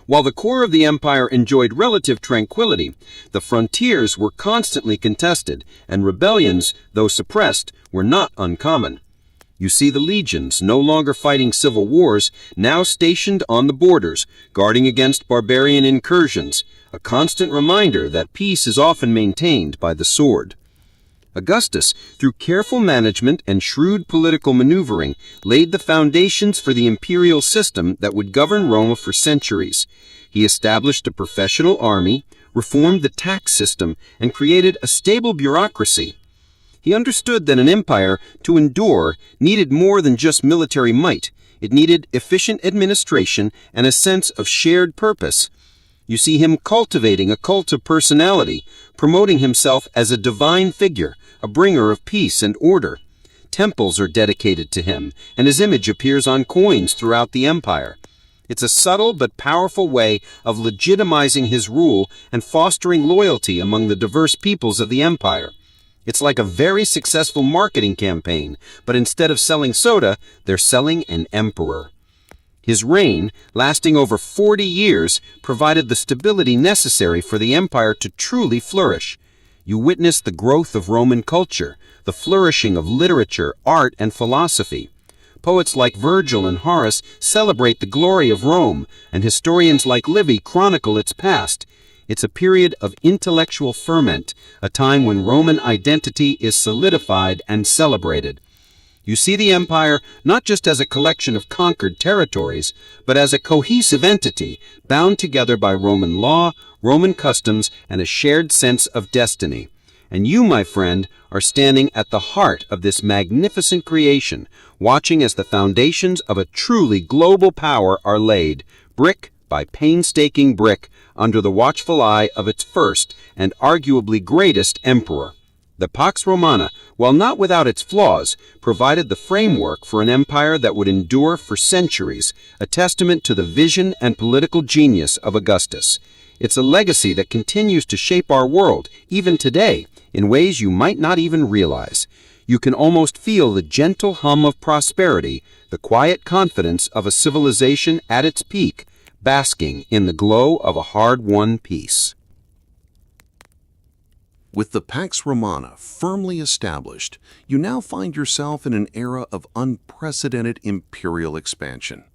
While the core of the empire enjoyed relative tranquility, the frontiers were constantly contested, and rebellions, though suppressed, were not uncommon. You see the legions, no longer fighting civil wars, now stationed on the borders, guarding against barbarian incursions, a constant reminder that peace is often maintained by the sword. Augustus, through careful management and shrewd political maneuvering, laid the foundations for the imperial system that would govern Rome for centuries. He established a professional army, reformed the tax system, and created a stable bureaucracy. He understood that an empire, to endure, needed more than just military might. It needed efficient administration and a sense of shared purpose. You see him cultivating a cult of personality, promoting himself as a divine figure, a bringer of peace and order. Temples are dedicated to him, and his image appears on coins throughout the empire. It's a subtle but powerful way of legitimizing his rule and fostering loyalty among the diverse peoples of the empire. It's like a very successful marketing campaign, but instead of selling soda, they're selling an emperor. His reign, lasting over 40 years, provided the stability necessary for the empire to truly flourish. You witness the growth of Roman culture, the flourishing of literature, art, and philosophy. Poets like Virgil and Horace celebrate the glory of Rome, and historians like Livy chronicle its past. It's a period of intellectual ferment, a time when Roman identity is solidified and celebrated. You see the empire not just as a collection of conquered territories, but as a cohesive entity bound together by Roman law, Roman customs, and a shared sense of destiny. And you, my friend, are standing at the heart of this magnificent creation, watching as the foundations of a truly global power are laid, brick by painstaking brick, under the watchful eye of its first and arguably greatest emperor. The Pax Romana, while not without its flaws, provided the framework for an empire that would endure for centuries, a testament to the vision and political genius of Augustus. It's a legacy that continues to shape our world, even today, in ways you might not even realize. You can almost feel the gentle hum of prosperity, the quiet confidence of a civilization at its peak, basking in the glow of a hard-won peace. With the Pax Romana firmly established, you now find yourself in an era of unprecedented imperial expansion.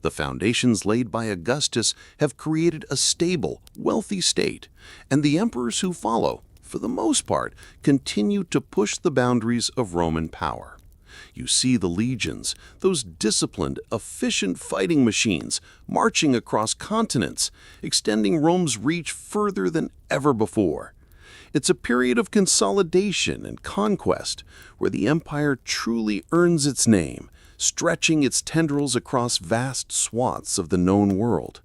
The foundations laid by Augustus have created a stable, wealthy state, and the emperors who follow, for the most part, continue to push the boundaries of Roman power. You see the legions, those disciplined, efficient fighting machines, marching across continents, extending Rome's reach further than ever before. It's a period of consolidation and conquest, where the empire truly earns its name, stretching its tendrils across vast swaths of the known world.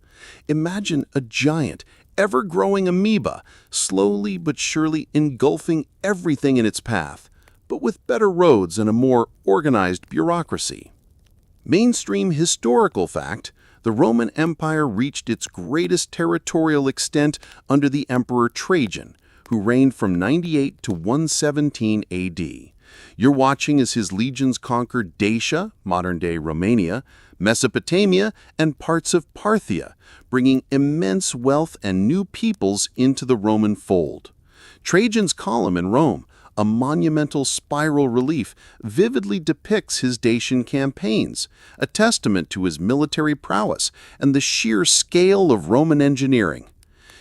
Imagine a giant, ever-growing amoeba, slowly but surely engulfing everything in its path, but with better roads and a more organized bureaucracy. Mainstream historical fact: the Roman Empire reached its greatest territorial extent under the Emperor Trajan, who reigned from 98 to 117 AD. You're watching as his legions conquered Dacia, modern-day Romania, Mesopotamia, and parts of Parthia, bringing immense wealth and new peoples into the Roman fold. Trajan's column in Rome, a monumental spiral relief, vividly depicts his Dacian campaigns, a testament to his military prowess and the sheer scale of Roman engineering.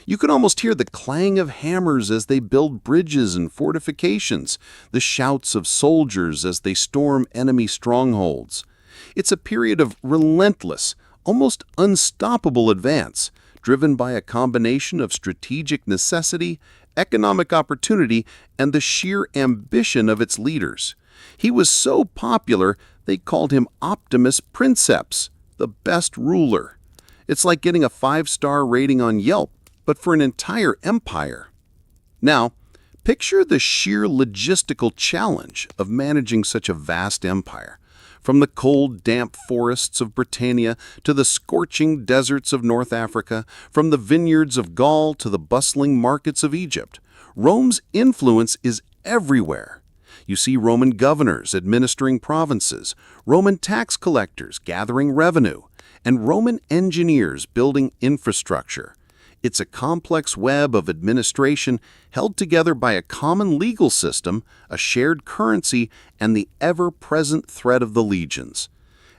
You can almost hear the clang of hammers as they build bridges and fortifications, the shouts of soldiers as they storm enemy strongholds. It's a period of relentless, almost unstoppable advance, driven by a combination of strategic necessity, economic opportunity, and the sheer ambition of its leaders. He was so popular, they called him Optimus Princeps, the best ruler. It's like getting a 5-star rating on Yelp, but for an entire empire. Now, picture the sheer logistical challenge of managing such a vast empire. From the cold, damp forests of Britannia to the scorching deserts of North Africa, from the vineyards of Gaul to the bustling markets of Egypt, Rome's influence is everywhere. You see Roman governors administering provinces, Roman tax collectors gathering revenue, and Roman engineers building infrastructure. It's a complex web of administration held together by a common legal system, a shared currency, and the ever-present threat of the legions.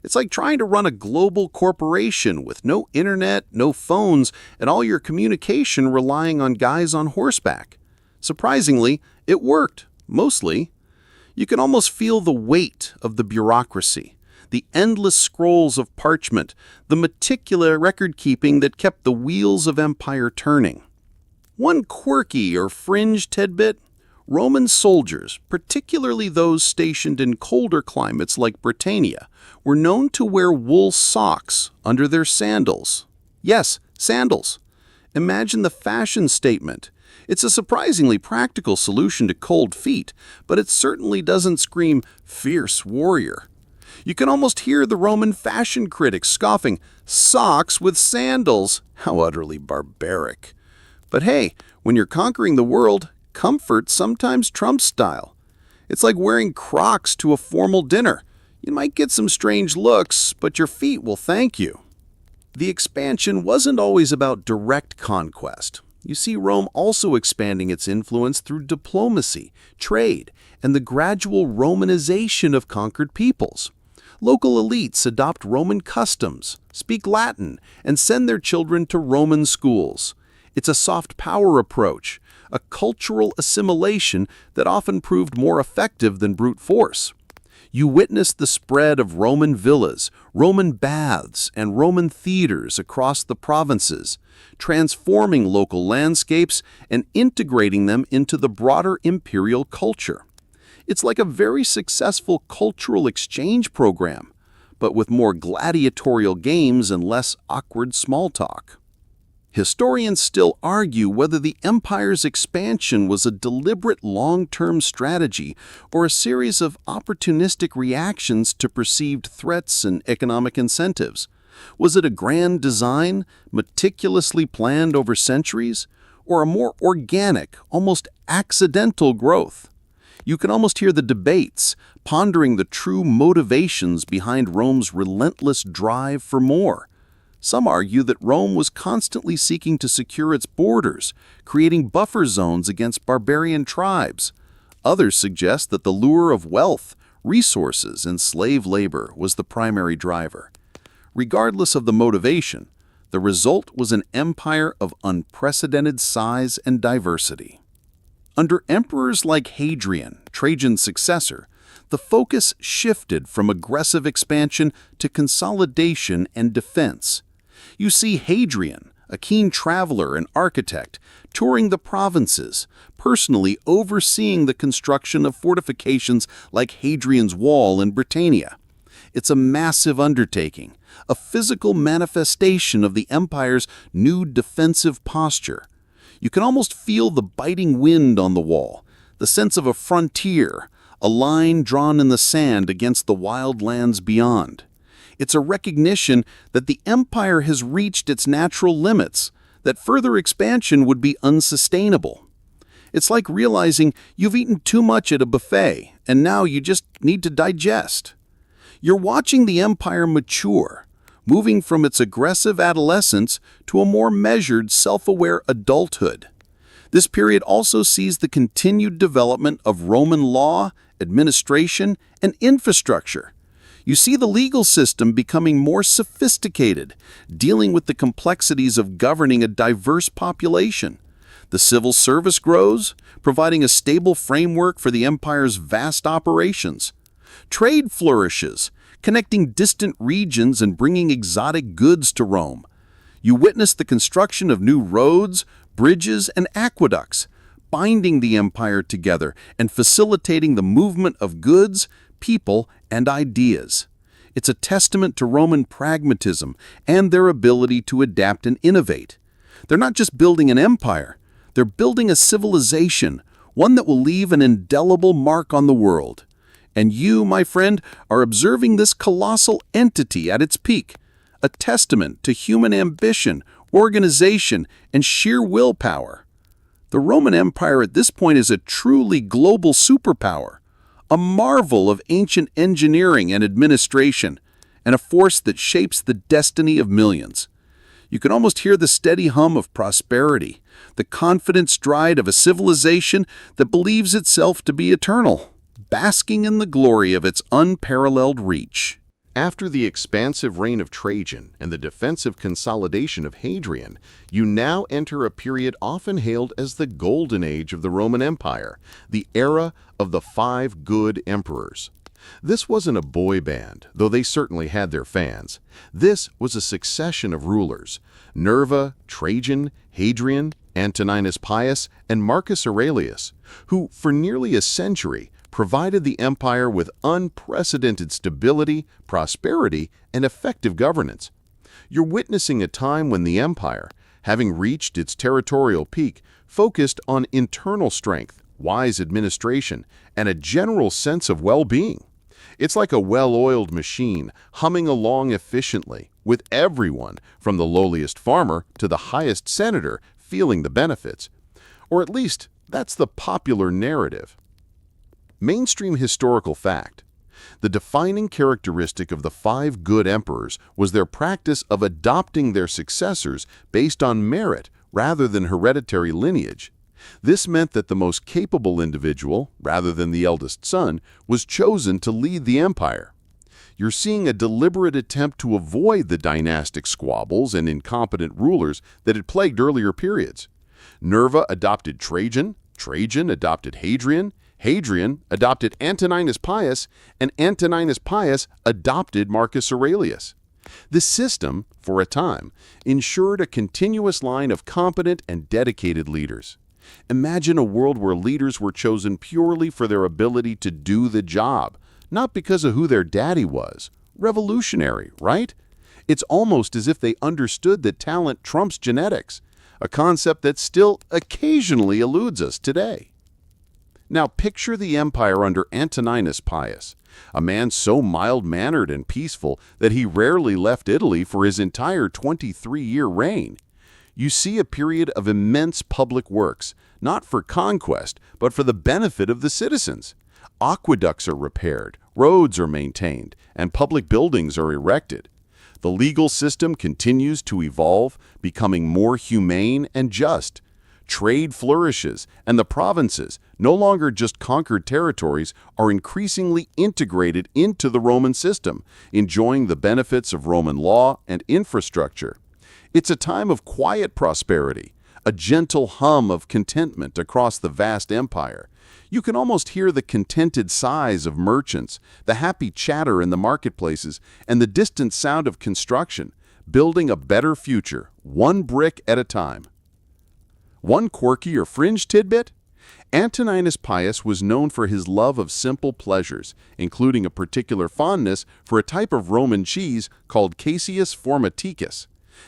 It's like trying to run a global corporation with no internet, no phones, and all your communication relying on guys on horseback. Surprisingly, it worked, mostly. You can almost feel the weight of the bureaucracy, the endless scrolls of parchment, the meticulous record-keeping that kept the wheels of empire turning. One quirky or fringe tidbit: Roman soldiers, particularly those stationed in colder climates like Britannia, were known to wear wool socks under their sandals. Yes, sandals. Imagine the fashion statement. It's a surprisingly practical solution to cold feet, but it certainly doesn't scream fierce warrior. You can almost hear the Roman fashion critics scoffing, "Socks with sandals? How utterly barbaric." But hey, when you're conquering the world, comfort sometimes trumps style. It's like wearing Crocs to a formal dinner. You might get some strange looks, but your feet will thank you. The expansion wasn't always about direct conquest. You see Rome also expanding its influence through diplomacy, trade, and the gradual Romanization of conquered peoples. Local elites adopt Roman customs, speak Latin, and send their children to Roman schools. It's a soft power approach, a cultural assimilation that often proved more effective than brute force. You witness the spread of Roman villas, Roman baths, and Roman theaters across the provinces, transforming local landscapes and integrating them into the broader imperial culture. It's like a very successful cultural exchange program, but with more gladiatorial games and less awkward small talk. Historians still argue whether the empire's expansion was a deliberate long-term strategy or a series of opportunistic reactions to perceived threats and economic incentives. Was it a grand design, meticulously planned over centuries, or a more organic, almost accidental growth? You can almost hear the debates, pondering the true motivations behind Rome's relentless drive for more. Some argue that Rome was constantly seeking to secure its borders, creating buffer zones against barbarian tribes. Others suggest that the lure of wealth, resources, and slave labor was the primary driver. Regardless of the motivation, the result was an empire of unprecedented size and diversity. Under emperors like Hadrian, Trajan's successor, the focus shifted from aggressive expansion to consolidation and defense. You see Hadrian, a keen traveler and architect, touring the provinces, personally overseeing the construction of fortifications like Hadrian's Wall in Britannia. It's a massive undertaking, a physical manifestation of the empire's new defensive posture. You can almost feel the biting wind on the wall, the sense of a frontier, a line drawn in the sand against the wild lands beyond. It's a recognition that the empire has reached its natural limits, that further expansion would be unsustainable. It's like realizing you've eaten too much at a buffet, and now you just need to digest. You're watching the empire mature, moving from its aggressive adolescence to a more measured, self-aware adulthood. This period also sees the continued development of Roman law, administration, and infrastructure. You see the legal system becoming more sophisticated, dealing with the complexities of governing a diverse population. The civil service grows, providing a stable framework for the empire's vast operations. Trade flourishes, connecting distant regions and bringing exotic goods to Rome. You witness the construction of new roads, bridges, and aqueducts, binding the empire together and facilitating the movement of goods, people, and ideas. It's a testament to Roman pragmatism and their ability to adapt and innovate. They're not just building an empire, they're building a civilization, one that will leave an indelible mark on the world. And you, my friend, are observing this colossal entity at its peak, a testament to human ambition, organization, and sheer willpower. The Roman Empire at this point is a truly global superpower, a marvel of ancient engineering and administration, and a force that shapes the destiny of millions. You can almost hear the steady hum of prosperity, the confident stride of a civilization that believes itself to be eternal, basking in the glory of its unparalleled reach. After the expansive reign of Trajan and the defensive consolidation of Hadrian, you now enter a period often hailed as the Golden Age of the Roman Empire, the era of the 5 good emperors. This wasn't a boy band, though they certainly had their fans. This was a succession of rulers: Nerva, Trajan, Hadrian, Antoninus Pius, and Marcus Aurelius, who, for nearly a century, provided the empire with unprecedented stability, prosperity, and effective governance. You're witnessing a time when the empire, having reached its territorial peak, focused on internal strength, wise administration, and a general sense of well-being. It's like a well-oiled machine humming along efficiently, with everyone, from the lowliest farmer to the highest senator, feeling the benefits. Or at least, that's the popular narrative. Mainstream historical fact: the defining characteristic of the 5 good emperors was their practice of adopting their successors based on merit rather than hereditary lineage. This meant that the most capable individual, rather than the eldest son, was chosen to lead the empire. You're seeing a deliberate attempt to avoid the dynastic squabbles and incompetent rulers that had plagued earlier periods. Nerva adopted Trajan, Trajan adopted Hadrian, Hadrian adopted Antoninus Pius, and Antoninus Pius adopted Marcus Aurelius. This system, for a time, ensured a continuous line of competent and dedicated leaders. Imagine a world where leaders were chosen purely for their ability to do the job, not because of who their daddy was. Revolutionary, right? It's almost as if they understood that talent trumps genetics, a concept that still occasionally eludes us today. Now picture the empire under Antoninus Pius, a man so mild-mannered and peaceful that he rarely left Italy for his entire 23-year reign. You see a period of immense public works, not for conquest, but for the benefit of the citizens. Aqueducts are repaired, roads are maintained, and public buildings are erected. The legal system continues to evolve, becoming more humane and just. Trade flourishes, and the provinces, no longer just conquered territories, are increasingly integrated into the Roman system, enjoying the benefits of Roman law and infrastructure. It's a time of quiet prosperity, a gentle hum of contentment across the vast empire. You can almost hear the contented sighs of merchants, the happy chatter in the marketplaces, and the distant sound of construction, building a better future, one brick at a time. One quirky or fringe tidbit? Antoninus Pius was known for his love of simple pleasures, including a particular fondness for a type of Roman cheese called Caseus formaticus.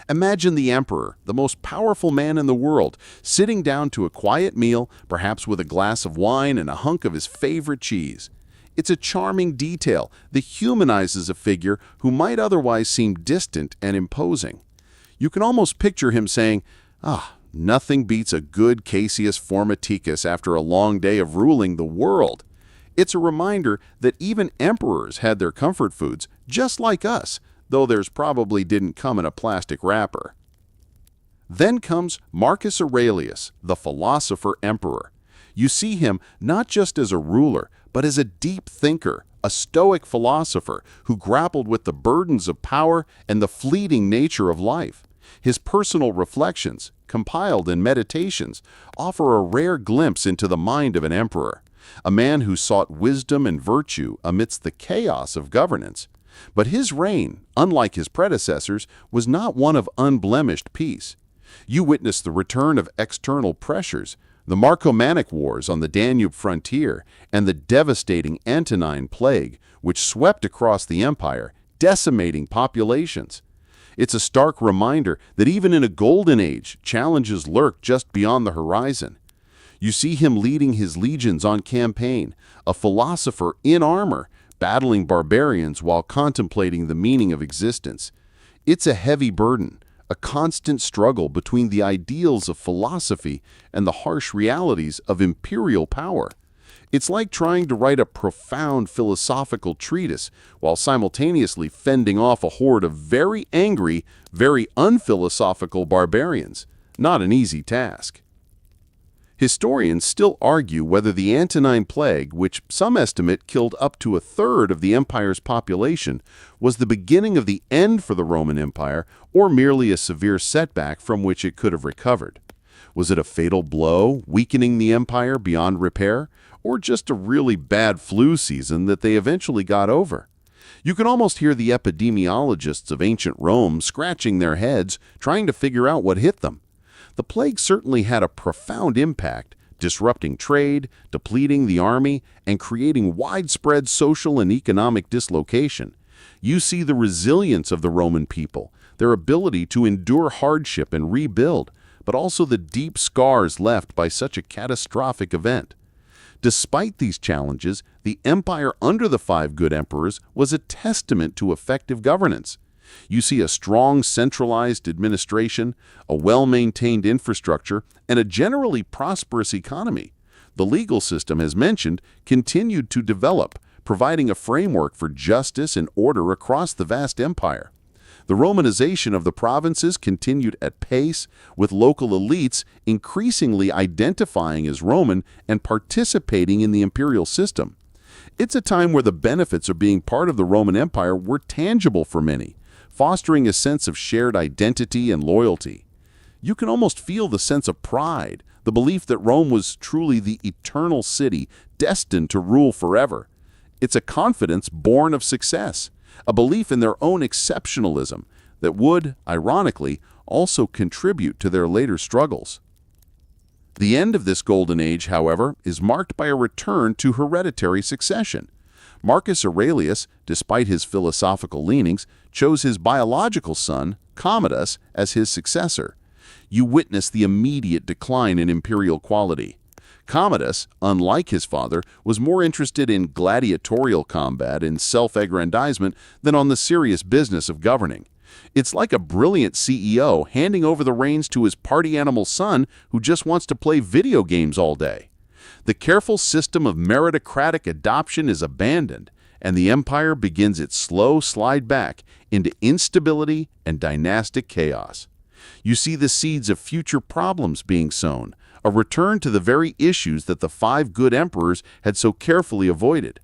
Imagine the emperor, the most powerful man in the world, sitting down to a quiet meal, perhaps with a glass of wine and a hunk of his favorite cheese. It's a charming detail that humanizes a figure who might otherwise seem distant and imposing. You can almost picture him saying, nothing beats a good Caseus formaticus after a long day of ruling the world. It's a reminder that even emperors had their comfort foods, just like us, though theirs probably didn't come in a plastic wrapper. Then comes Marcus Aurelius, the philosopher emperor. You see him not just as a ruler, but as a deep thinker, a stoic philosopher who grappled with the burdens of power and the fleeting nature of life. His personal reflections, compiled in Meditations, offer a rare glimpse into the mind of an emperor, a man who sought wisdom and virtue amidst the chaos of governance. But his reign, unlike his predecessors, was not one of unblemished peace. You witness the return of external pressures, the Marcomannic Wars on the Danube frontier, and the devastating Antonine Plague, which swept across the empire, decimating populations. It's a stark reminder that even in a golden age, challenges lurk just beyond the horizon. You see him leading his legions on campaign, a philosopher in armor, battling barbarians while contemplating the meaning of existence. It's a heavy burden, a constant struggle between the ideals of philosophy and the harsh realities of imperial power. It's like trying to write a profound philosophical treatise while simultaneously fending off a horde of very angry, very unphilosophical barbarians. Not an easy task. Historians still argue whether the Antonine Plague, which some estimate killed up to a third of the empire's population, was the beginning of the end for the Roman Empire or merely a severe setback from which it could have recovered. Was it a fatal blow, weakening the empire beyond repair, or just a really bad flu season that they eventually got over? You can almost hear the epidemiologists of ancient Rome scratching their heads, trying to figure out what hit them. The plague certainly had a profound impact, disrupting trade, depleting the army, and creating widespread social and economic dislocation. You see the resilience of the Roman people, their ability to endure hardship and rebuild, but also the deep scars left by such a catastrophic event. Despite these challenges, the empire under the 5 good emperors was a testament to effective governance. You see a strong centralized administration, a well-maintained infrastructure, and a generally prosperous economy. The legal system, as mentioned, continued to develop, providing a framework for justice and order across the vast empire. The Romanization of the provinces continued at pace, with local elites increasingly identifying as Roman and participating in the imperial system. It's a time where the benefits of being part of the Roman Empire were tangible for many, fostering a sense of shared identity and loyalty. You can almost feel the sense of pride, the belief that Rome was truly the eternal city destined to rule forever. It's a confidence born of success, a belief in their own exceptionalism that would, ironically, also contribute to their later struggles. The end of this golden age, however, is marked by a return to hereditary succession. Marcus Aurelius, despite his philosophical leanings, chose his biological son, Commodus, as his successor. You witness the immediate decline in imperial quality. Commodus, unlike his father, was more interested in gladiatorial combat and self-aggrandizement than on the serious business of governing. It's like a brilliant CEO handing over the reins to his party animal son who just wants to play video games all day. The careful system of meritocratic adoption is abandoned, and the empire begins its slow slide back into instability and dynastic chaos. You see the seeds of future problems being sown, a return to the very issues that the 5 good emperors had so carefully avoided.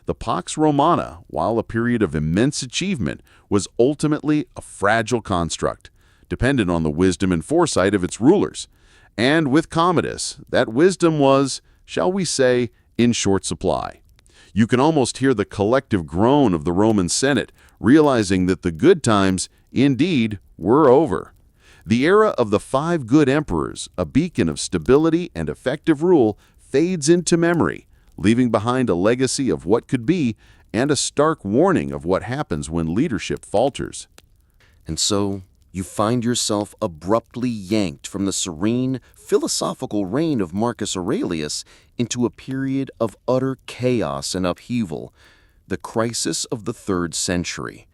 The Pax Romana, while a period of immense achievement, was ultimately a fragile construct, dependent on the wisdom and foresight of its rulers. And with Commodus, that wisdom was, shall we say, in short supply. You can almost hear the collective groan of the Roman Senate, realizing that the good times, indeed, were over. The era of the 5 good emperors, a beacon of stability and effective rule, fades into memory, leaving behind a legacy of what could be and a stark warning of what happens when leadership falters. And so you find yourself abruptly yanked from the serene, philosophical reign of Marcus Aurelius into a period of utter chaos and upheaval, the crisis of the 3rd century.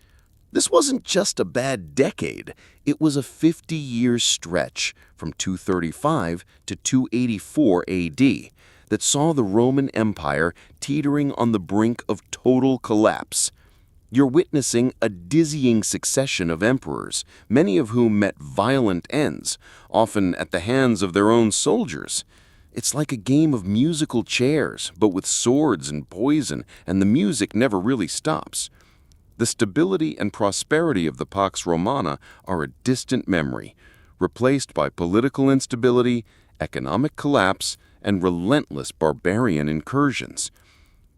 This wasn't just a bad decade, it was a 50-year stretch from 235 to 284 AD that saw the Roman Empire teetering on the brink of total collapse. You're witnessing a dizzying succession of emperors, many of whom met violent ends, often at the hands of their own soldiers. It's like a game of musical chairs, but with swords and poison, and the music never really stops. The stability and prosperity of the Pax Romana are a distant memory, replaced by political instability, economic collapse, and relentless barbarian incursions.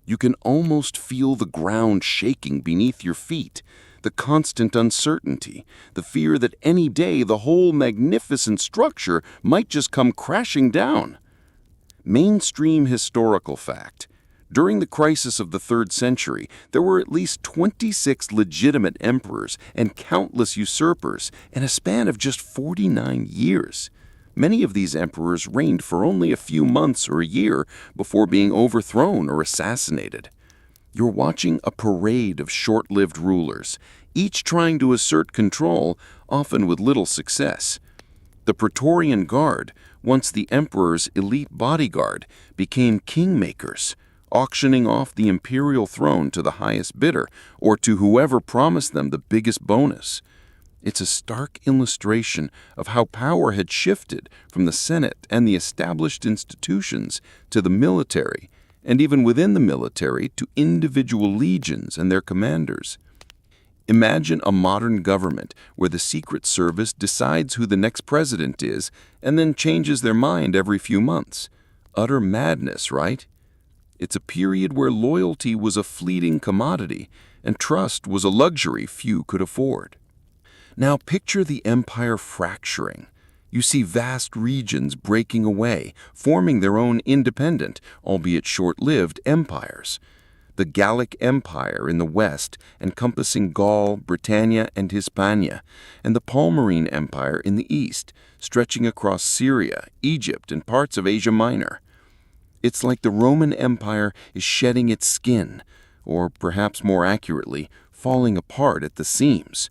You can almost feel the ground shaking beneath your feet, the constant uncertainty, the fear that any day the whole magnificent structure might just come crashing down. Mainstream historical fact. During the crisis of the 3rd century, there were at least 26 legitimate emperors and countless usurpers in a span of just 49 years. Many of these emperors reigned for only a few months or a year before being overthrown or assassinated. You're watching a parade of short-lived rulers, each trying to assert control, often with little success. The Praetorian Guard, once the emperor's elite bodyguard, became kingmakers, auctioning off the imperial throne to the highest bidder or to whoever promised them the biggest bonus. It's a stark illustration of how power had shifted from the Senate and the established institutions to the military, and even within the military to individual legions and their commanders. Imagine a modern government where the Secret Service decides who the next president is and then changes their mind every few months. Utter madness, right? It's a period where loyalty was a fleeting commodity and trust was a luxury few could afford. Now picture the empire fracturing. You see vast regions breaking away, forming their own independent, albeit short-lived, empires. The Gallic Empire in the west, encompassing Gaul, Britannia, and Hispania, and the Palmyrene Empire in the east, stretching across Syria, Egypt, and parts of Asia Minor. It's like the Roman Empire is shedding its skin, or perhaps more accurately, falling apart at the seams.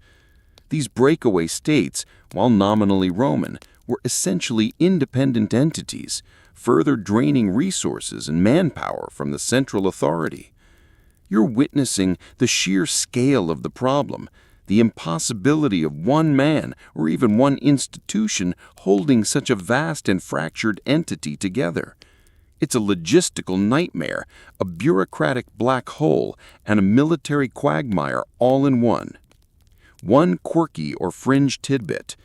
These breakaway states, while nominally Roman, were essentially independent entities, further draining resources and manpower from the central authority. You're witnessing the sheer scale of the problem, the impossibility of one man or even one institution holding such a vast and fractured entity together. It's a logistical nightmare, a bureaucratic black hole, and a military quagmire all in one. One quirky or fringe tidbit.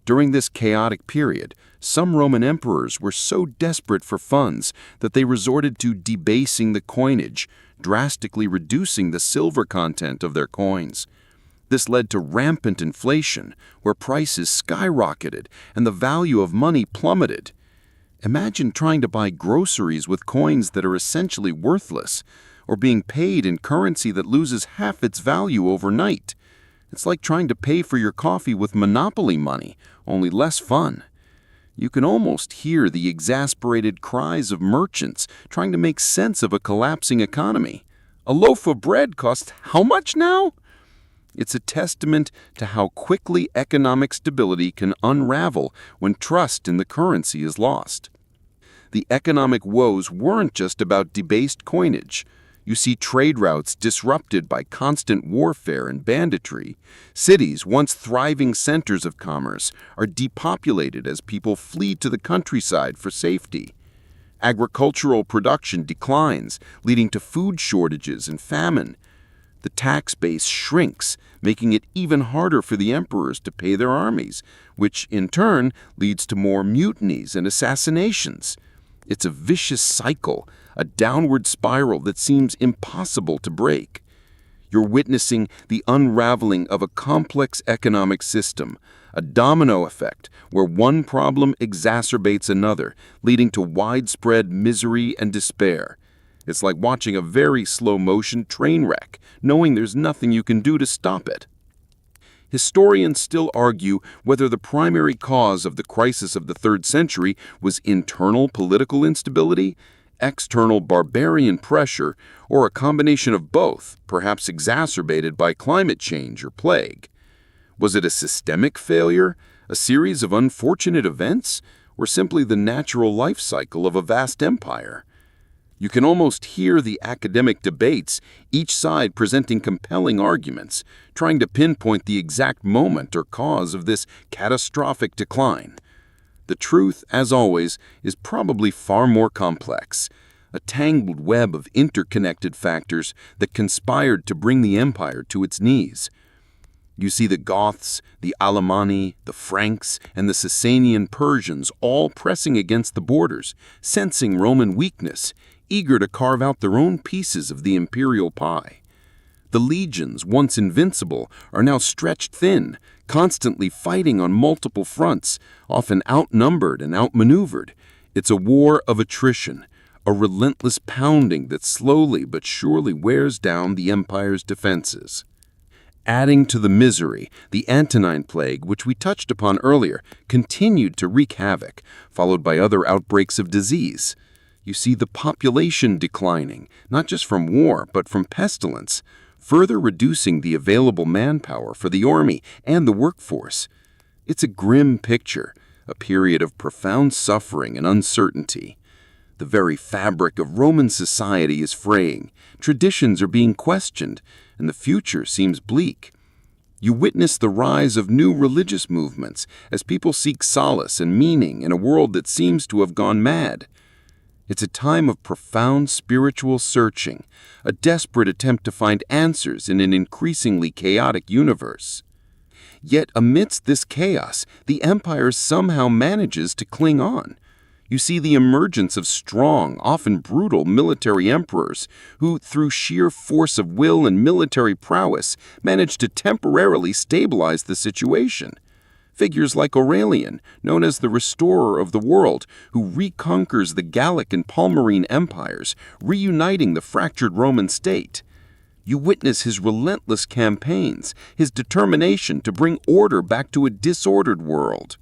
During this chaotic period, some Roman emperors were so desperate for funds that they resorted to debasing the coinage, drastically reducing the silver content of their coins. This led to rampant inflation, where prices skyrocketed and the value of money plummeted. Imagine trying to buy groceries with coins that are essentially worthless, or being paid in currency that loses half its value overnight. It's like trying to pay for your coffee with monopoly money, only less fun. You can almost hear the exasperated cries of merchants trying to make sense of a collapsing economy. A loaf of bread costs how much now? It's a testament to how quickly economic stability can unravel when trust in the currency is lost. The economic woes weren't just about debased coinage. You see trade routes disrupted by constant warfare and banditry. Cities, once thriving centers of commerce, are depopulated as people flee to the countryside for safety. Agricultural production declines, leading to food shortages and famine. The tax base shrinks, making it even harder for the emperors to pay their armies, which in turn leads to more mutinies and assassinations. It's a vicious cycle, a downward spiral that seems impossible to break. You're witnessing the unraveling of a complex economic system, a domino effect where one problem exacerbates another, leading to widespread misery and despair. It's like watching a very slow-motion train wreck, knowing there's nothing you can do to stop it. Historians still argue whether the primary cause of the crisis of the 3rd century was internal political instability, external barbarian pressure, or a combination of both, perhaps exacerbated by climate change or plague. Was it a systemic failure, a series of unfortunate events, or simply the natural life cycle of a vast empire? You can almost hear the academic debates, each side presenting compelling arguments, trying to pinpoint the exact moment or cause of this catastrophic decline. The truth, as always, is probably far more complex, a tangled web of interconnected factors that conspired to bring the empire to its knees. You see the Goths, the Alemanni, the Franks, and the Sasanian Persians all pressing against the borders, sensing Roman weakness, eager to carve out their own pieces of the imperial pie. The legions, once invincible, are now stretched thin, constantly fighting on multiple fronts, often outnumbered and outmaneuvered. It's a war of attrition, a relentless pounding that slowly but surely wears down the empire's defenses. Adding to the misery, the Antonine Plague, which we touched upon earlier, continued to wreak havoc, followed by other outbreaks of disease. You see the population declining, not just from war, but from pestilence, further reducing the available manpower for the army and the workforce. It's a grim picture, a period of profound suffering and uncertainty. The very fabric of Roman society is fraying, traditions are being questioned, and the future seems bleak. You witness the rise of new religious movements as people seek solace and meaning in a world that seems to have gone mad. It's a time of profound spiritual searching, a desperate attempt to find answers in an increasingly chaotic universe. Yet amidst this chaos, the empire somehow manages to cling on. You see the emergence of strong, often brutal military emperors who, through sheer force of will and military prowess, manage to temporarily stabilize the situation. Figures like Aurelian, known as the restorer of the world, who reconquers the Gallic and Palmyrene empires, reuniting the fractured Roman state. You witness his relentless campaigns, his determination to bring order back to a disordered world.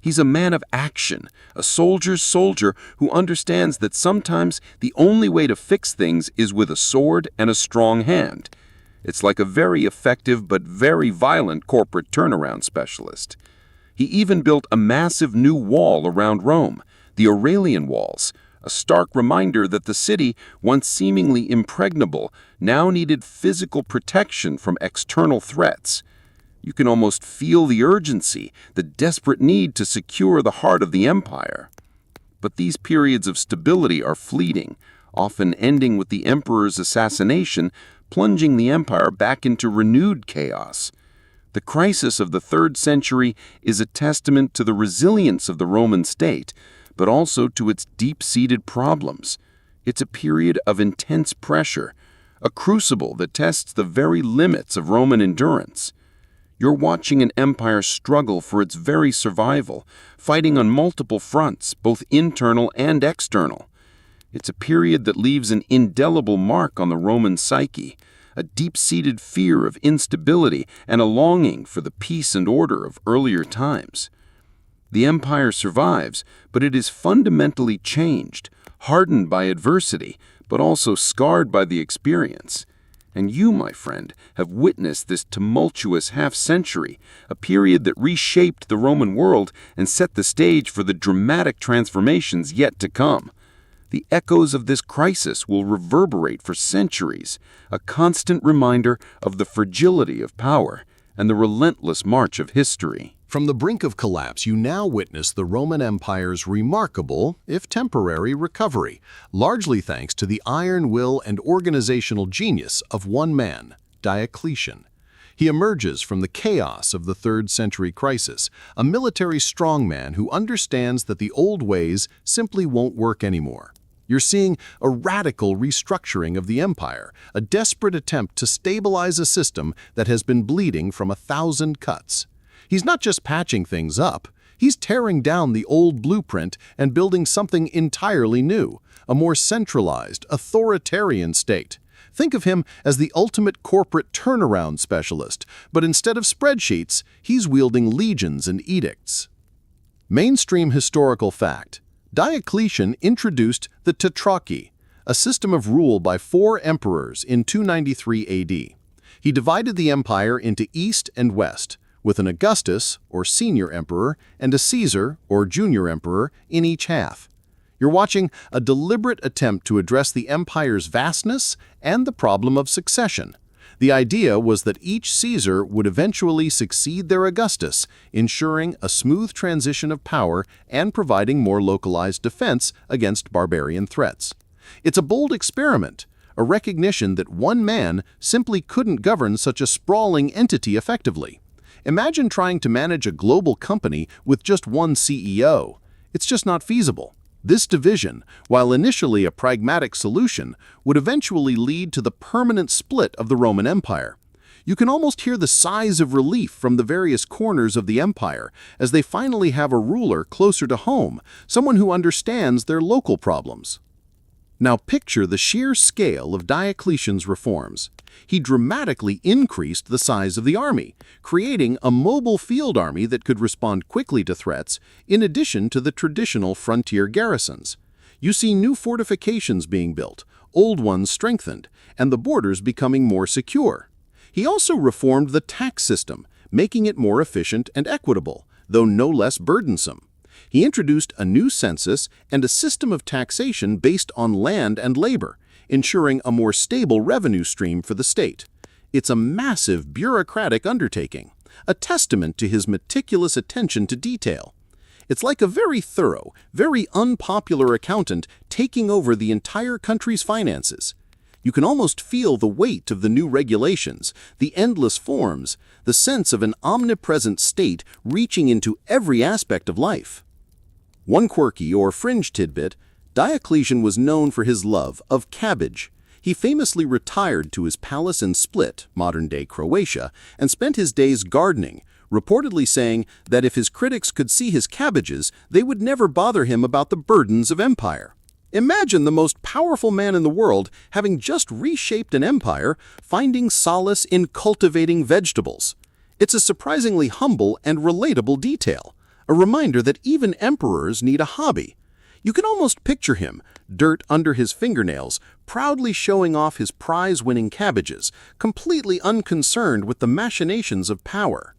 He's a man of action, a soldier's soldier who understands that sometimes the only way to fix things is with a sword and a strong hand. It's like a very effective but very violent corporate turnaround specialist. He even built a massive new wall around Rome, the Aurelian Walls, a stark reminder that the city, once seemingly impregnable, now needed physical protection from external threats. You can almost feel the urgency, the desperate need to secure the heart of the empire. But these periods of stability are fleeting, often ending with the emperor's assassination, plunging the empire back into renewed chaos. The crisis of the 3rd century is a testament to the resilience of the Roman state, but also to its deep-seated problems. It's a period of intense pressure, a crucible that tests the very limits of Roman endurance. You're watching an empire struggle for its very survival, fighting on multiple fronts, both internal and external. It's a period that leaves an indelible mark on the Roman psyche, a deep-seated fear of instability and a longing for the peace and order of earlier times. The empire survives, but it is fundamentally changed, hardened by adversity, but also scarred by the experience. And you, my friend, have witnessed this tumultuous half-century, a period that reshaped the Roman world and set the stage for the dramatic transformations yet to come. The echoes of this crisis will reverberate for centuries, a constant reminder of the fragility of power and the relentless march of history. From the brink of collapse, you now witness the Roman Empire's remarkable, if temporary, recovery, largely thanks to the iron will and organizational genius of one man, Diocletian. He emerges from the chaos of the 3rd century crisis, a military strongman who understands that the old ways simply won't work anymore. You're seeing a radical restructuring of the empire, a desperate attempt to stabilize a system that has been bleeding from 1,000 cuts. He's not just patching things up, he's tearing down the old blueprint and building something entirely new, a more centralized, authoritarian state. Think of him as the ultimate corporate turnaround specialist, but instead of spreadsheets, he's wielding legions and edicts. Mainstream historical fact: Diocletian introduced the tetrarchy, a system of rule by 4 emperors in 293 AD. He divided the empire into East and West, with an Augustus, or senior emperor, and a Caesar, or junior emperor, in each half. You're watching a deliberate attempt to address the empire's vastness and the problem of succession. The idea was that each Caesar would eventually succeed their Augustus, ensuring a smooth transition of power and providing more localized defense against barbarian threats. It's a bold experiment, a recognition that one man simply couldn't govern such a sprawling entity effectively. Imagine trying to manage a global company with just one CEO. It's just not feasible. This division, while initially a pragmatic solution, would eventually lead to the permanent split of the Roman Empire. You can almost hear the sighs of relief from the various corners of the empire as they finally have a ruler closer to home, someone who understands their local problems. Now picture the sheer scale of Diocletian's reforms. He dramatically increased the size of the army, creating a mobile field army that could respond quickly to threats, in addition to the traditional frontier garrisons. You see new fortifications being built, old ones strengthened, and the borders becoming more secure. He also reformed the tax system, making it more efficient and equitable, though no less burdensome. He introduced a new census and a system of taxation based on land and labor, ensuring a more stable revenue stream for the state. It's a massive bureaucratic undertaking, a testament to his meticulous attention to detail. It's like a very thorough, very unpopular accountant taking over the entire country's finances. You can almost feel the weight of the new regulations, the endless forms, the sense of an omnipresent state reaching into every aspect of life. One quirky or fringe tidbit: Diocletian was known for his love of cabbage. He famously retired to his palace in Split, modern-day Croatia, and spent his days gardening, reportedly saying that if his critics could see his cabbages, they would never bother him about the burdens of empire. Imagine the most powerful man in the world, having just reshaped an empire, finding solace in cultivating vegetables. It's a surprisingly humble and relatable detail, a reminder that even emperors need a hobby. You can almost picture him, dirt under his fingernails, proudly showing off his prize-winning cabbages, completely unconcerned with the machinations of power.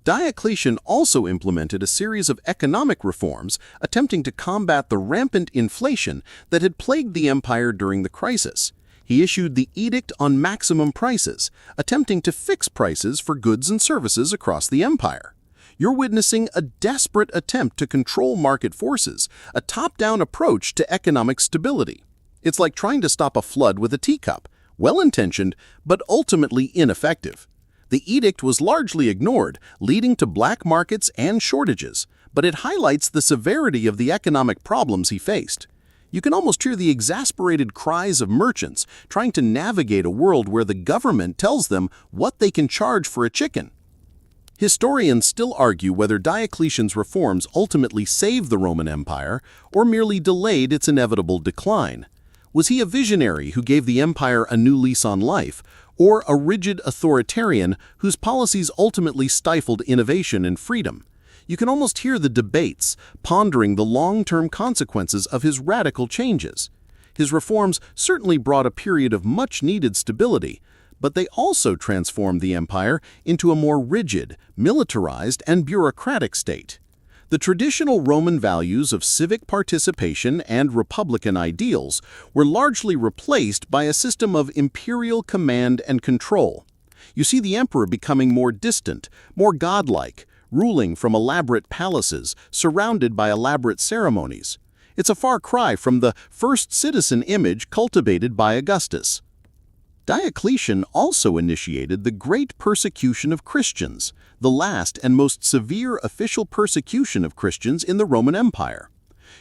Diocletian also implemented a series of economic reforms attempting to combat the rampant inflation that had plagued the empire during the crisis. He issued the Edict on Maximum Prices, attempting to fix prices for goods and services across the empire. You're witnessing a desperate attempt to control market forces, a top-down approach to economic stability. It's like trying to stop a flood with a teacup, well-intentioned but ultimately ineffective. The edict was largely ignored, leading to black markets and shortages, but it highlights the severity of the economic problems he faced. You can almost hear the exasperated cries of merchants trying to navigate a world where the government tells them what they can charge for a chicken. Historians still argue whether Diocletian's reforms ultimately saved the Roman Empire or merely delayed its inevitable decline. Was he a visionary who gave the empire a new lease on life, or a rigid authoritarian whose policies ultimately stifled innovation and freedom? You can almost hear the debates, pondering the long-term consequences of his radical changes. His reforms certainly brought a period of much-needed stability, but they also transformed the empire into a more rigid, militarized, and bureaucratic state. The traditional Roman values of civic participation and republican ideals were largely replaced by a system of imperial command and control. You see the emperor becoming more distant, more godlike, ruling from elaborate palaces surrounded by elaborate ceremonies. It's a far cry from the first citizen image cultivated by Augustus. Diocletian also initiated the Great Persecution of Christians, the last and most severe official persecution of Christians in the Roman Empire.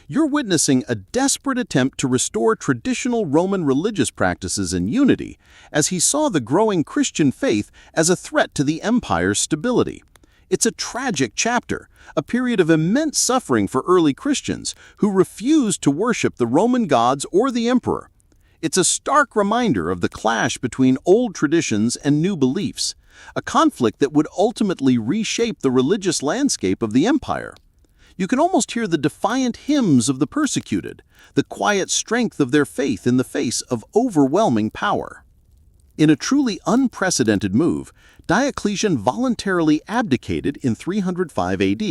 You're witnessing a desperate attempt to restore traditional Roman religious practices and unity, as he saw the growing Christian faith as a threat to the empire's stability. It's a tragic chapter, a period of immense suffering for early Christians who refused to worship the Roman gods or the emperor. It's a stark reminder of the clash between old traditions and new beliefs, a conflict that would ultimately reshape the religious landscape of the empire. You can almost hear the defiant hymns of the persecuted, the quiet strength of their faith in the face of overwhelming power. In a truly unprecedented move, Diocletian voluntarily abdicated in 305 AD,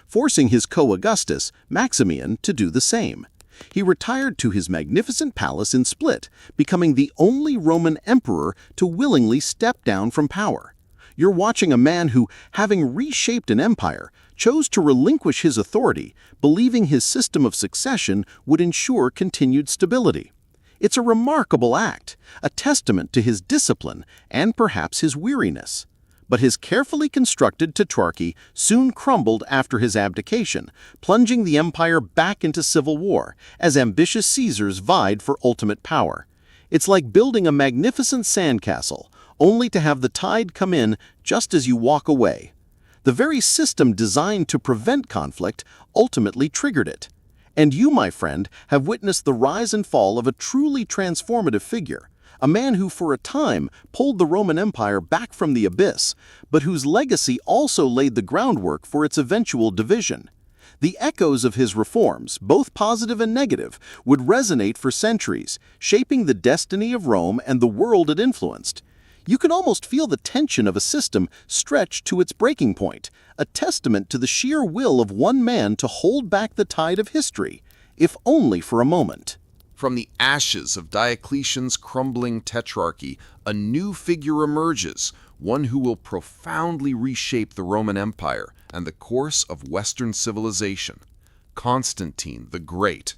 forcing his co-Augustus, Maximian, to do the same. He retired to his magnificent palace in Split, becoming the only Roman emperor to willingly step down from power. You're watching a man who, having reshaped an empire, chose to relinquish his authority, believing his system of succession would ensure continued stability. It's a remarkable act, a testament to his discipline and perhaps his weariness. But his carefully constructed tetrarchy soon crumbled after his abdication, plunging the empire back into civil war, as ambitious Caesars vied for ultimate power. It's like building a magnificent sandcastle, only to have the tide come in just as you walk away. The very system designed to prevent conflict ultimately triggered it. And you, my friend, have witnessed the rise and fall of a truly transformative figure, a man who for a time pulled the Roman Empire back from the abyss, but whose legacy also laid the groundwork for its eventual division. The echoes of his reforms, both positive and negative, would resonate for centuries, shaping the destiny of Rome and the world it influenced. You can almost feel the tension of a system stretched to its breaking point, a testament to the sheer will of one man to hold back the tide of history, if only for a moment. From the ashes of Diocletian's crumbling tetrarchy, a new figure emerges, one who will profoundly reshape the Roman Empire and the course of Western civilization, Constantine the Great.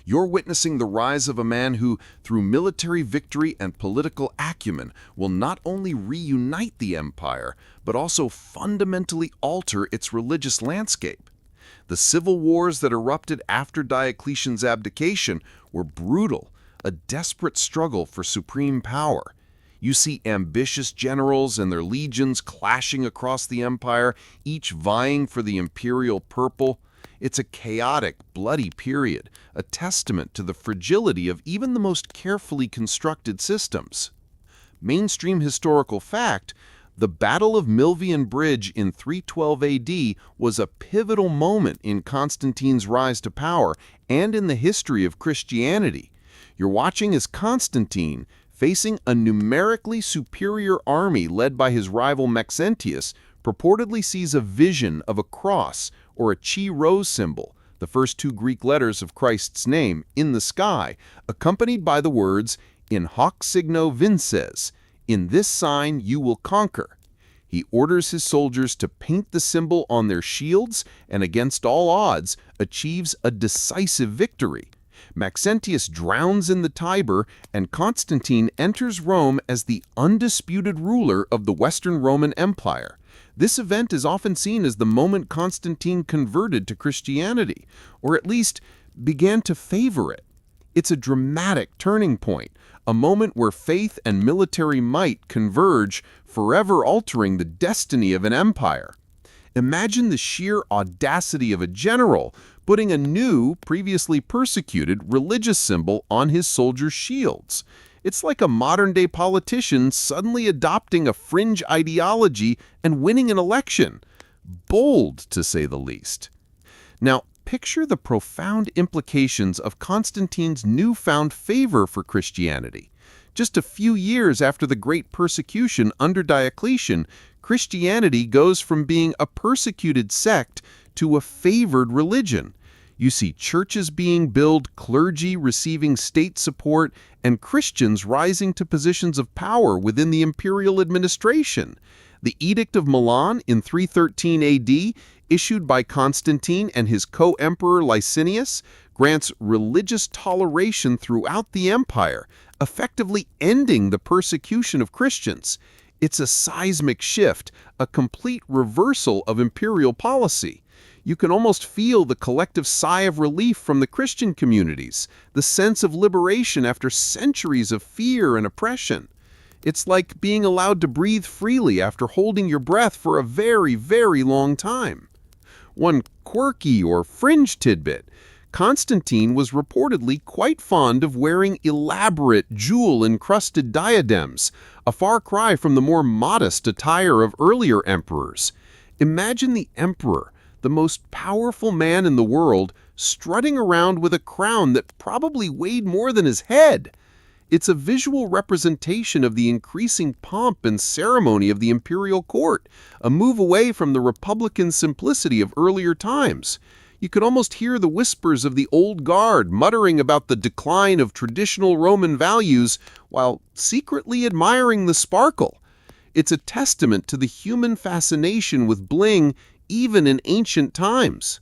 You're witnessing the rise of a man who, through military victory and political acumen, will not only reunite the empire, but also fundamentally alter its religious landscape. The civil wars that erupted after Diocletian's abdication were brutal, a desperate struggle for supreme power. You see ambitious generals and their legions clashing across the empire, each vying for the imperial purple. It's a chaotic, bloody period, a testament to the fragility of even the most carefully constructed systems. Mainstream historical fact, the Battle of Milvian Bridge in 312 AD was a pivotal moment in Constantine's rise to power and in the history of Christianity. You're watching as Constantine, facing a numerically superior army led by his rival Maxentius, purportedly sees a vision of a cross or a chi rho symbol, the first two Greek letters of Christ's name, in the sky, accompanied by the words, "In hoc signo vinces," "In this sign you will conquer." He orders his soldiers to paint the symbol on their shields and, against all odds, achieves a decisive victory. Maxentius drowns in the Tiber, and Constantine enters Rome as the undisputed ruler of the Western Roman Empire. This event is often seen as the moment Constantine converted to Christianity, or at least began to favor it. It's a dramatic turning point, a moment where faith and military might converge, forever altering the destiny of an empire. Imagine the sheer audacity of a general putting a new, previously persecuted, religious symbol on his soldiers' shields. It's like a modern-day politician suddenly adopting a fringe ideology and winning an election. Bold, to say the least. Now, picture the profound implications of Constantine's newfound favor for Christianity. Just a few years after the Great Persecution under Diocletian, Christianity goes from being a persecuted sect to a favored religion. You see churches being built, clergy receiving state support, and Christians rising to positions of power within the imperial administration. The Edict of Milan in 313 AD, issued by Constantine and his co-emperor Licinius, grants religious toleration throughout the empire, effectively ending the persecution of Christians. It's a seismic shift, a complete reversal of imperial policy. You can almost feel the collective sigh of relief from the Christian communities, the sense of liberation after centuries of fear and oppression. It's like being allowed to breathe freely after holding your breath for a very, very long time. One quirky or fringe tidbit: Constantine was reportedly quite fond of wearing elaborate, jewel-encrusted diadems, a far cry from the more modest attire of earlier emperors. Imagine the emperor, the most powerful man in the world, strutting around with a crown that probably weighed more than his head. It's a visual representation of the increasing pomp and ceremony of the imperial court, a move away from the republican simplicity of earlier times. You could almost hear the whispers of the old guard muttering about the decline of traditional Roman values while secretly admiring the sparkle. It's a testament to the human fascination with bling even in ancient times.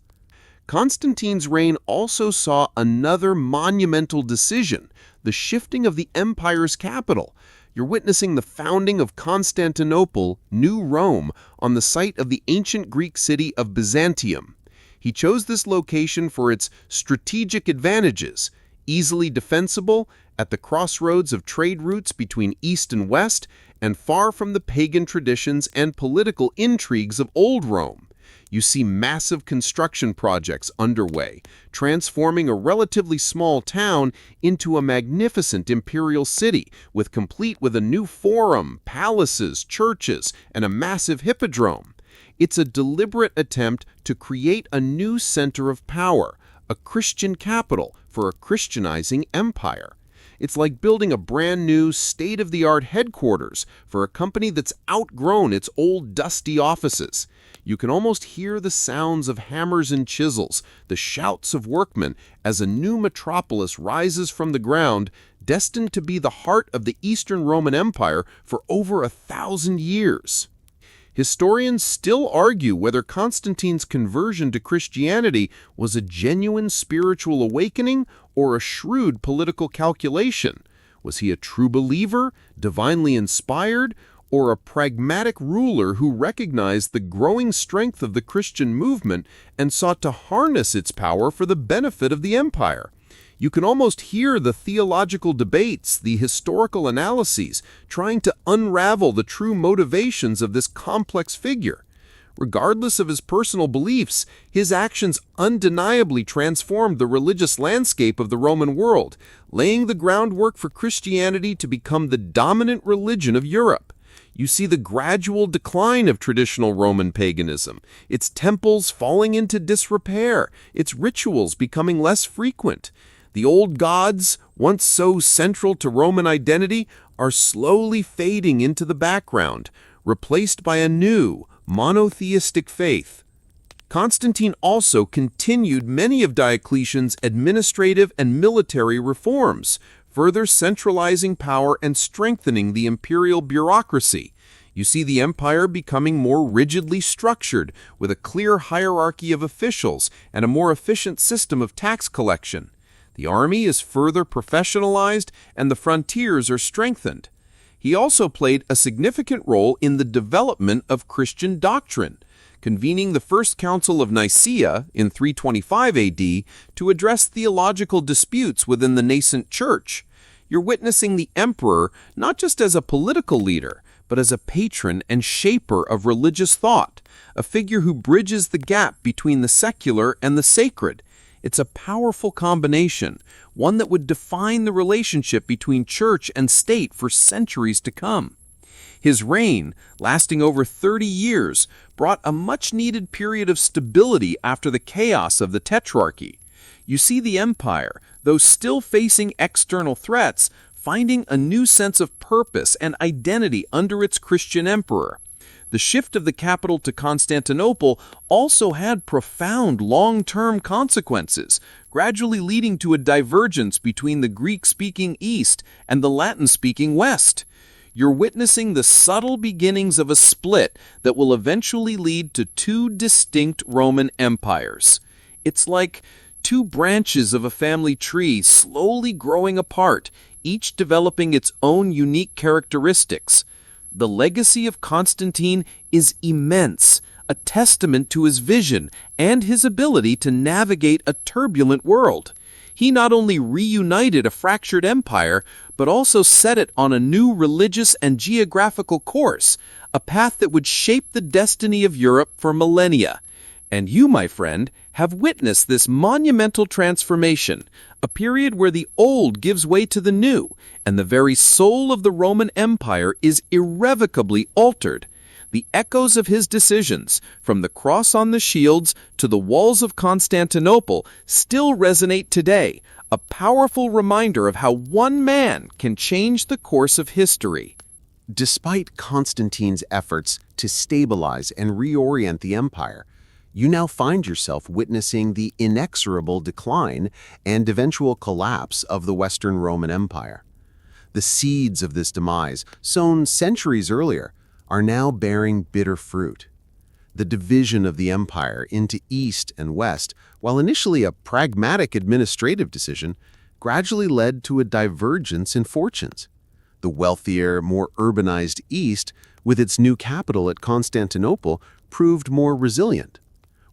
Constantine's reign also saw another monumental decision: the shifting of the empire's capital. You're witnessing the founding of Constantinople, New Rome, on the site of the ancient Greek city of Byzantium. He chose this location for its strategic advantages: easily defensible, at the crossroads of trade routes between East and West, and far from the pagan traditions and political intrigues of Old Rome. You see massive construction projects underway, transforming a relatively small town into a magnificent imperial city, complete with a new forum, palaces, churches, and a massive hippodrome. It's a deliberate attempt to create a new center of power, a Christian capital for a Christianizing empire. It's like building a brand new, state-of-the-art headquarters for a company that's outgrown its old, dusty offices. You can almost hear the sounds of hammers and chisels, the shouts of workmen, as a new metropolis rises from the ground, destined to be the heart of the Eastern Roman Empire for over 1,000 years. Historians still argue whether Constantine's conversion to Christianity was a genuine spiritual awakening or a shrewd political calculation. Was he a true believer, divinely inspired, or a pragmatic ruler who recognized the growing strength of the Christian movement and sought to harness its power for the benefit of the empire? You can almost hear the theological debates, the historical analyses, trying to unravel the true motivations of this complex figure. Regardless of his personal beliefs, his actions undeniably transformed the religious landscape of the Roman world, laying the groundwork for Christianity to become the dominant religion of Europe. You see the gradual decline of traditional Roman paganism, its temples falling into disrepair, its rituals becoming less frequent. The old gods, once so central to Roman identity, are slowly fading into the background, replaced by a new, monotheistic faith. Constantine also continued many of Diocletian's administrative and military reforms, further centralizing power and strengthening the imperial bureaucracy. You see the empire becoming more rigidly structured, with a clear hierarchy of officials and a more efficient system of tax collection. The army is further professionalized and the frontiers are strengthened. He also played a significant role in the development of Christian doctrine, convening the First Council of Nicaea in 325 AD to address theological disputes within the nascent church. You're witnessing the emperor not just as a political leader, but as a patron and shaper of religious thought, a figure who bridges the gap between the secular and the sacred. It's a powerful combination, one that would define the relationship between church and state for centuries to come. His reign, lasting over 30 years, brought a much-needed period of stability after the chaos of the Tetrarchy. You see the empire, though still facing external threats, finding a new sense of purpose and identity under its Christian emperor. The shift of the capital to Constantinople also had profound long-term consequences, gradually leading to a divergence between the Greek-speaking East and the Latin-speaking West. You're witnessing the subtle beginnings of a split that will eventually lead to two distinct Roman empires. It's like two branches of a family tree slowly growing apart, each developing its own unique characteristics. The legacy of Constantine is immense, a testament to his vision and his ability to navigate a turbulent world. He not only reunited a fractured empire, but also set it on a new religious and geographical course, a path that would shape the destiny of Europe for millennia. And you, my friend, have witnessed this monumental transformation, a period where the old gives way to the new, and the very soul of the Roman Empire is irrevocably altered. The echoes of his decisions, from the cross on the shields to the walls of Constantinople, still resonate today, a powerful reminder of how one man can change the course of history. Despite Constantine's efforts to stabilize and reorient the empire, you now find yourself witnessing the inexorable decline and eventual collapse of the Western Roman Empire. The seeds of this demise, sown centuries earlier, are now bearing bitter fruit. The division of the empire into East and West, while initially a pragmatic administrative decision, gradually led to a divergence in fortunes. The wealthier, more urbanized East, with its new capital at Constantinople, proved more resilient,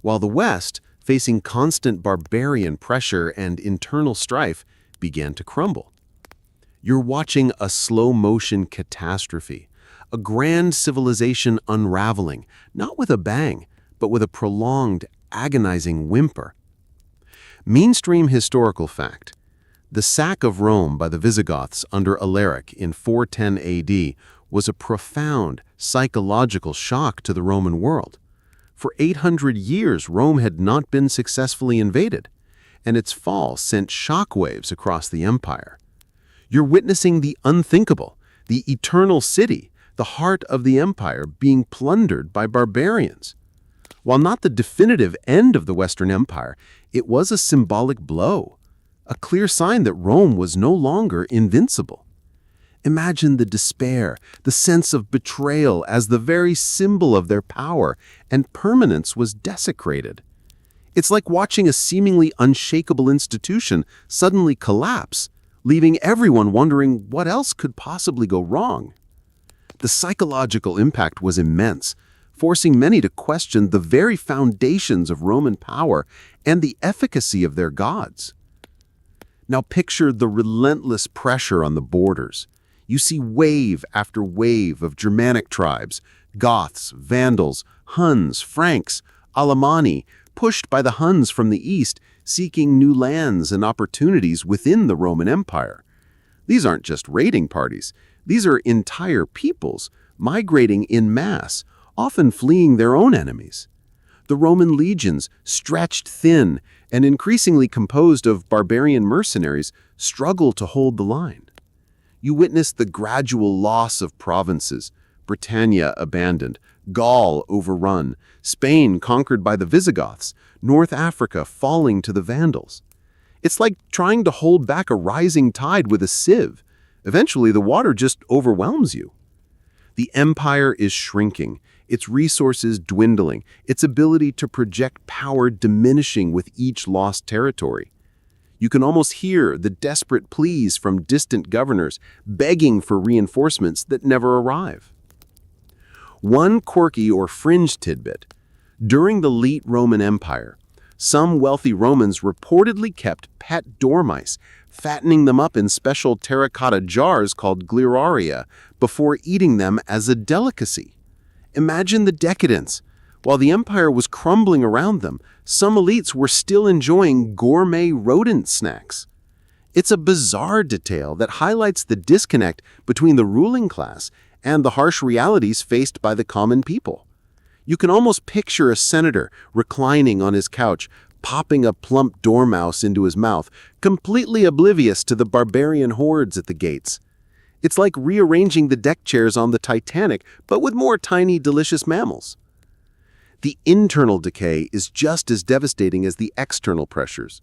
while the West, facing constant barbarian pressure and internal strife, began to crumble. You're watching a slow-motion catastrophe, a grand civilization unraveling, not with a bang, but with a prolonged, agonizing whimper. Mainstream historical fact: the sack of Rome by the Visigoths under Alaric in 410 AD was a profound psychological shock to the Roman world. For 800 years, Rome had not been successfully invaded, and its fall sent shockwaves across the empire. You're witnessing the unthinkable, the eternal city, the heart of the empire, being plundered by barbarians. While not the definitive end of the Western Empire, it was a symbolic blow, a clear sign that Rome was no longer invincible. Imagine the despair, the sense of betrayal as the very symbol of their power and permanence was desecrated. It's like watching a seemingly unshakable institution suddenly collapse, leaving everyone wondering what else could possibly go wrong. The psychological impact was immense, forcing many to question the very foundations of Roman power and the efficacy of their gods. Now picture the relentless pressure on the borders. You see wave after wave of Germanic tribes, Goths, Vandals, Huns, Franks, Alemanni, pushed by the Huns from the east, seeking new lands and opportunities within the Roman Empire. These aren't just raiding parties. These are entire peoples, migrating in mass, often fleeing their own enemies. The Roman legions, stretched thin and increasingly composed of barbarian mercenaries, struggle to hold the line. You witness the gradual loss of provinces, Britannia abandoned, Gaul overrun, Spain conquered by the Visigoths, North Africa falling to the Vandals. It's like trying to hold back a rising tide with a sieve. Eventually, the water just overwhelms you. The empire is shrinking, its resources dwindling, its ability to project power diminishing with each lost territory. You can almost hear the desperate pleas from distant governors begging for reinforcements that never arrive. One quirky or fringe tidbit: during the late Roman Empire, some wealthy Romans reportedly kept pet dormice, fattening them up in special terracotta jars called gliraria before eating them as a delicacy. Imagine the decadence. While the empire was crumbling around them, some elites were still enjoying gourmet rodent snacks. It's a bizarre detail that highlights the disconnect between the ruling class and the harsh realities faced by the common people. You can almost picture a senator reclining on his couch, popping a plump dormouse into his mouth, completely oblivious to the barbarian hordes at the gates. It's like rearranging the deck chairs on the Titanic, but with more tiny, delicious mammals. The internal decay is just as devastating as the external pressures.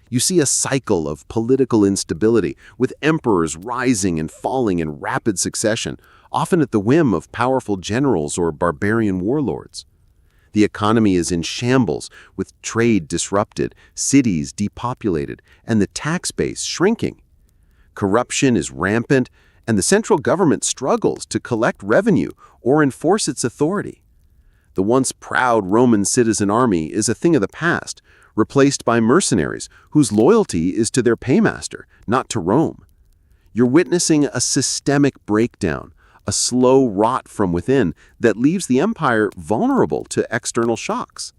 You see a cycle of political instability, with emperors rising and falling in rapid succession, often at the whim of powerful generals or barbarian warlords. The economy is in shambles, with trade disrupted, cities depopulated, and the tax base shrinking. Corruption is rampant, and the central government struggles to collect revenue or enforce its authority. The once proud Roman citizen army is a thing of the past, replaced by mercenaries whose loyalty is to their paymaster, not to Rome. You're witnessing a systemic breakdown, a slow rot from within that leaves the empire vulnerable to external shocks.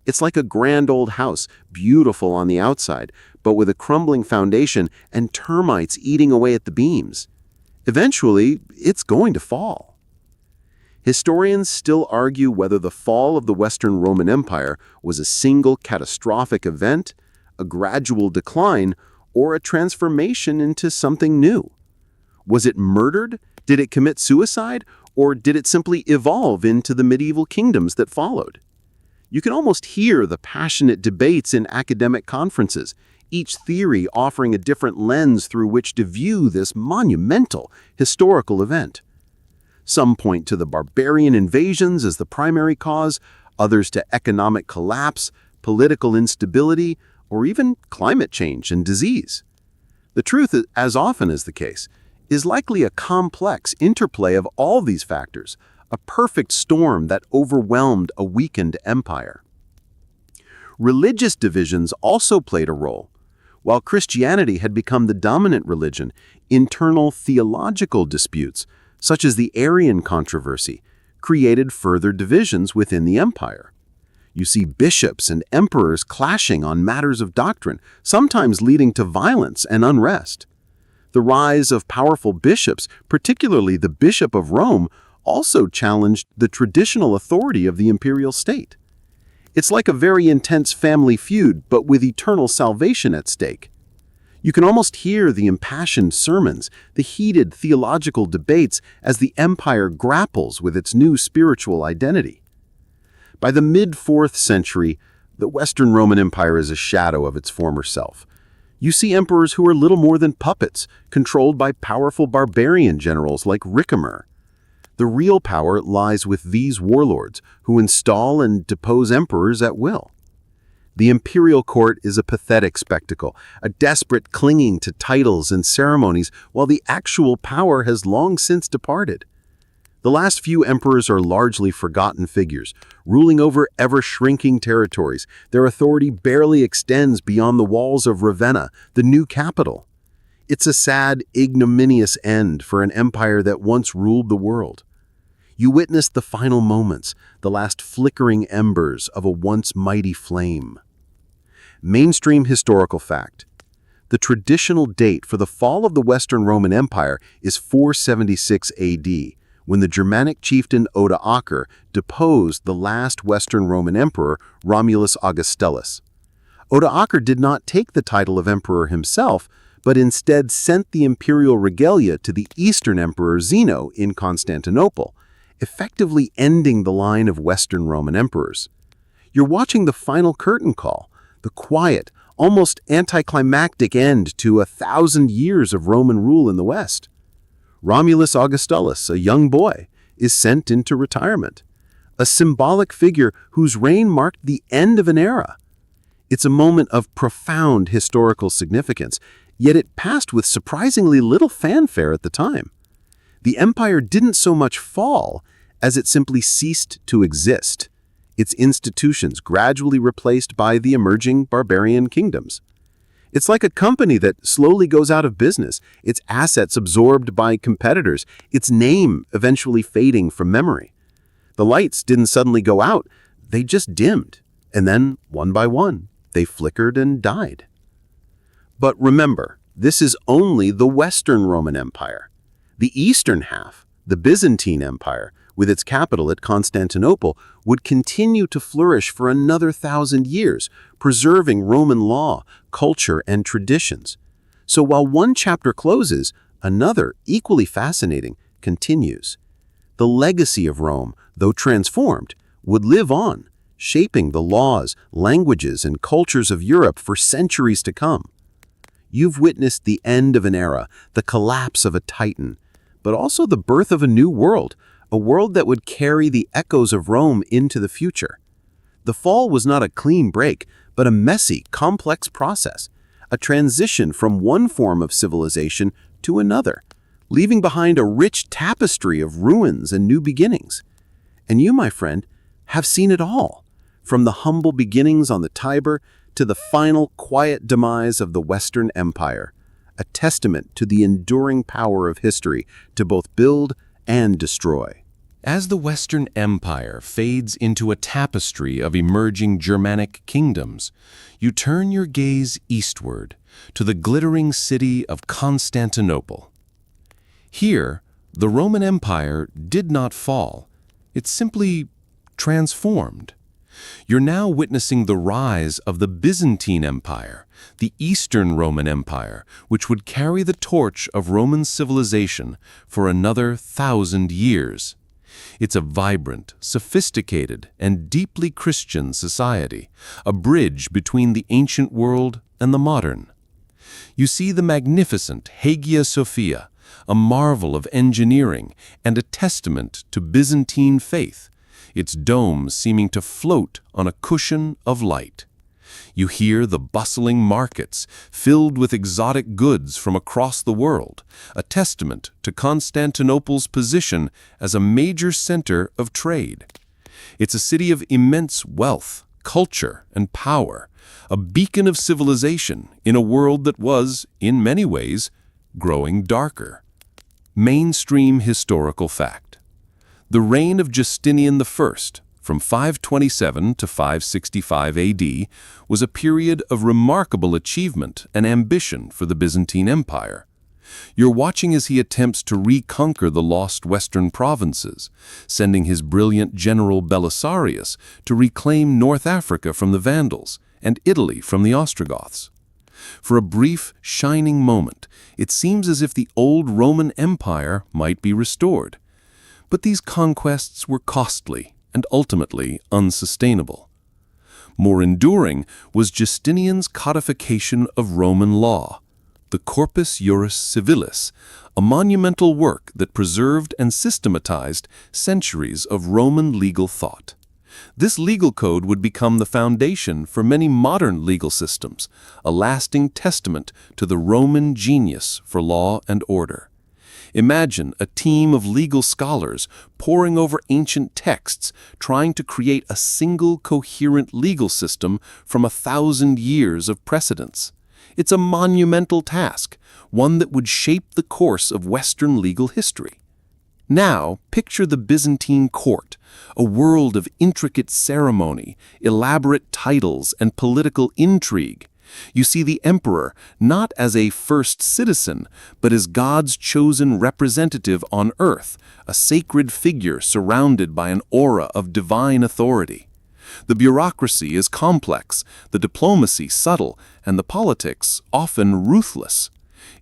It's like a grand old house, beautiful on the outside, but with a crumbling foundation and termites eating away at the beams. Eventually, it's going to fall. Historians still argue whether the fall of the Western Roman Empire was a single catastrophic event, a gradual decline, or a transformation into something new. Was it murdered? Did it commit suicide? Or did it simply evolve into the medieval kingdoms that followed? You can almost hear the passionate debates in academic conferences, each theory offering a different lens through which to view this monumental historical event. Some point to the barbarian invasions as the primary cause, others to economic collapse, political instability, or even climate change and disease. The truth, as often is the case, is likely a complex interplay of all these factors, a perfect storm that overwhelmed a weakened empire. Religious divisions also played a role. While Christianity had become the dominant religion, internal theological disputes, such as the Arian controversy, created further divisions within the empire. You see bishops and emperors clashing on matters of doctrine, sometimes leading to violence and unrest. The rise of powerful bishops, particularly the Bishop of Rome, also challenged the traditional authority of the imperial state. It's like a very intense family feud, but with eternal salvation at stake. You can almost hear the impassioned sermons, the heated theological debates as the empire grapples with its new spiritual identity. By the mid-4th century, the Western Roman Empire is a shadow of its former self. You see emperors who are little more than puppets, controlled by powerful barbarian generals like Ricimer. The real power lies with these warlords, who install and depose emperors at will. The imperial court is a pathetic spectacle, a desperate clinging to titles and ceremonies, while the actual power has long since departed. The last few emperors are largely forgotten figures, ruling over ever-shrinking territories. Their authority barely extends beyond the walls of Ravenna, the new capital. It's a sad, ignominious end for an empire that once ruled the world. You witness the final moments, the last flickering embers of a once mighty flame. Mainstream historical fact. The traditional date for the fall of the Western Roman Empire is 476 AD, when the Germanic chieftain Odoacer deposed the last Western Roman emperor, Romulus Augustulus. Odoacer did not take the title of emperor himself, but instead sent the imperial regalia to the Eastern Emperor Zeno in Constantinople, effectively ending the line of Western Roman emperors. You're watching the final curtain call, the quiet, almost anticlimactic end to 1,000 years of Roman rule in the West. Romulus Augustulus, a young boy, is sent into retirement, a symbolic figure whose reign marked the end of an era. It's a moment of profound historical significance, yet it passed with surprisingly little fanfare at the time. The empire didn't so much fall as it simply ceased to exist, its institutions gradually replaced by the emerging barbarian kingdoms. It's like a company that slowly goes out of business, its assets absorbed by competitors, its name eventually fading from memory. The lights didn't suddenly go out, they just dimmed, and then, one by one, they flickered and died. But remember, this is only the Western Roman Empire. The eastern half, the Byzantine Empire, with its capital at Constantinople, would continue to flourish for another 1,000 years, preserving Roman law, culture, and traditions. So while one chapter closes, another, equally fascinating, continues. The legacy of Rome, though transformed, would live on, shaping the laws, languages, and cultures of Europe for centuries to come. You've witnessed the end of an era, the collapse of a titan, but also the birth of a new world, a world that would carry the echoes of Rome into the future. The fall was not a clean break, but a messy, complex process, a transition from one form of civilization to another, leaving behind a rich tapestry of ruins and new beginnings. And you, my friend, have seen it all, from the humble beginnings on the Tiber to the final quiet demise of the Western Empire, a testament to the enduring power of history to both build and destroy. As the Western Empire fades into a tapestry of emerging Germanic kingdoms, you turn your gaze eastward to the glittering city of Constantinople. Here, the Roman Empire did not fall. It simply transformed. You're now witnessing the rise of the Byzantine Empire, the Eastern Roman Empire, which would carry the torch of Roman civilization for another 1,000 years. It's a vibrant, sophisticated, and deeply Christian society, a bridge between the ancient world and the modern. You see the magnificent Hagia Sophia, a marvel of engineering and a testament to Byzantine faith, its dome seeming to float on a cushion of light. You hear the bustling markets filled with exotic goods from across the world, a testament to Constantinople's position as a major center of trade. It's a city of immense wealth, culture, and power, a beacon of civilization in a world that was, in many ways, growing darker. Mainstream historical fact. The reign of Justinian I, from 527 to 565 AD, was a period of remarkable achievement and ambition for the Byzantine Empire. You're watching as he attempts to reconquer the lost western provinces, sending his brilliant general Belisarius to reclaim North Africa from the Vandals and Italy from the Ostrogoths. For a brief, shining moment, it seems as if the old Roman Empire might be restored. But these conquests were costly and ultimately unsustainable. More enduring was Justinian's codification of Roman law, the Corpus Juris Civilis, a monumental work that preserved and systematized centuries of Roman legal thought. This legal code would become the foundation for many modern legal systems, a lasting testament to the Roman genius for law and order. Imagine a team of legal scholars poring over ancient texts, trying to create a single coherent legal system from 1,000 years of precedents. It's a monumental task, one that would shape the course of Western legal history. Now, picture the Byzantine court, a world of intricate ceremony, elaborate titles, and political intrigue. You see the emperor not as a first citizen, but as God's chosen representative on earth, a sacred figure surrounded by an aura of divine authority. The bureaucracy is complex, the diplomacy subtle, and the politics often ruthless.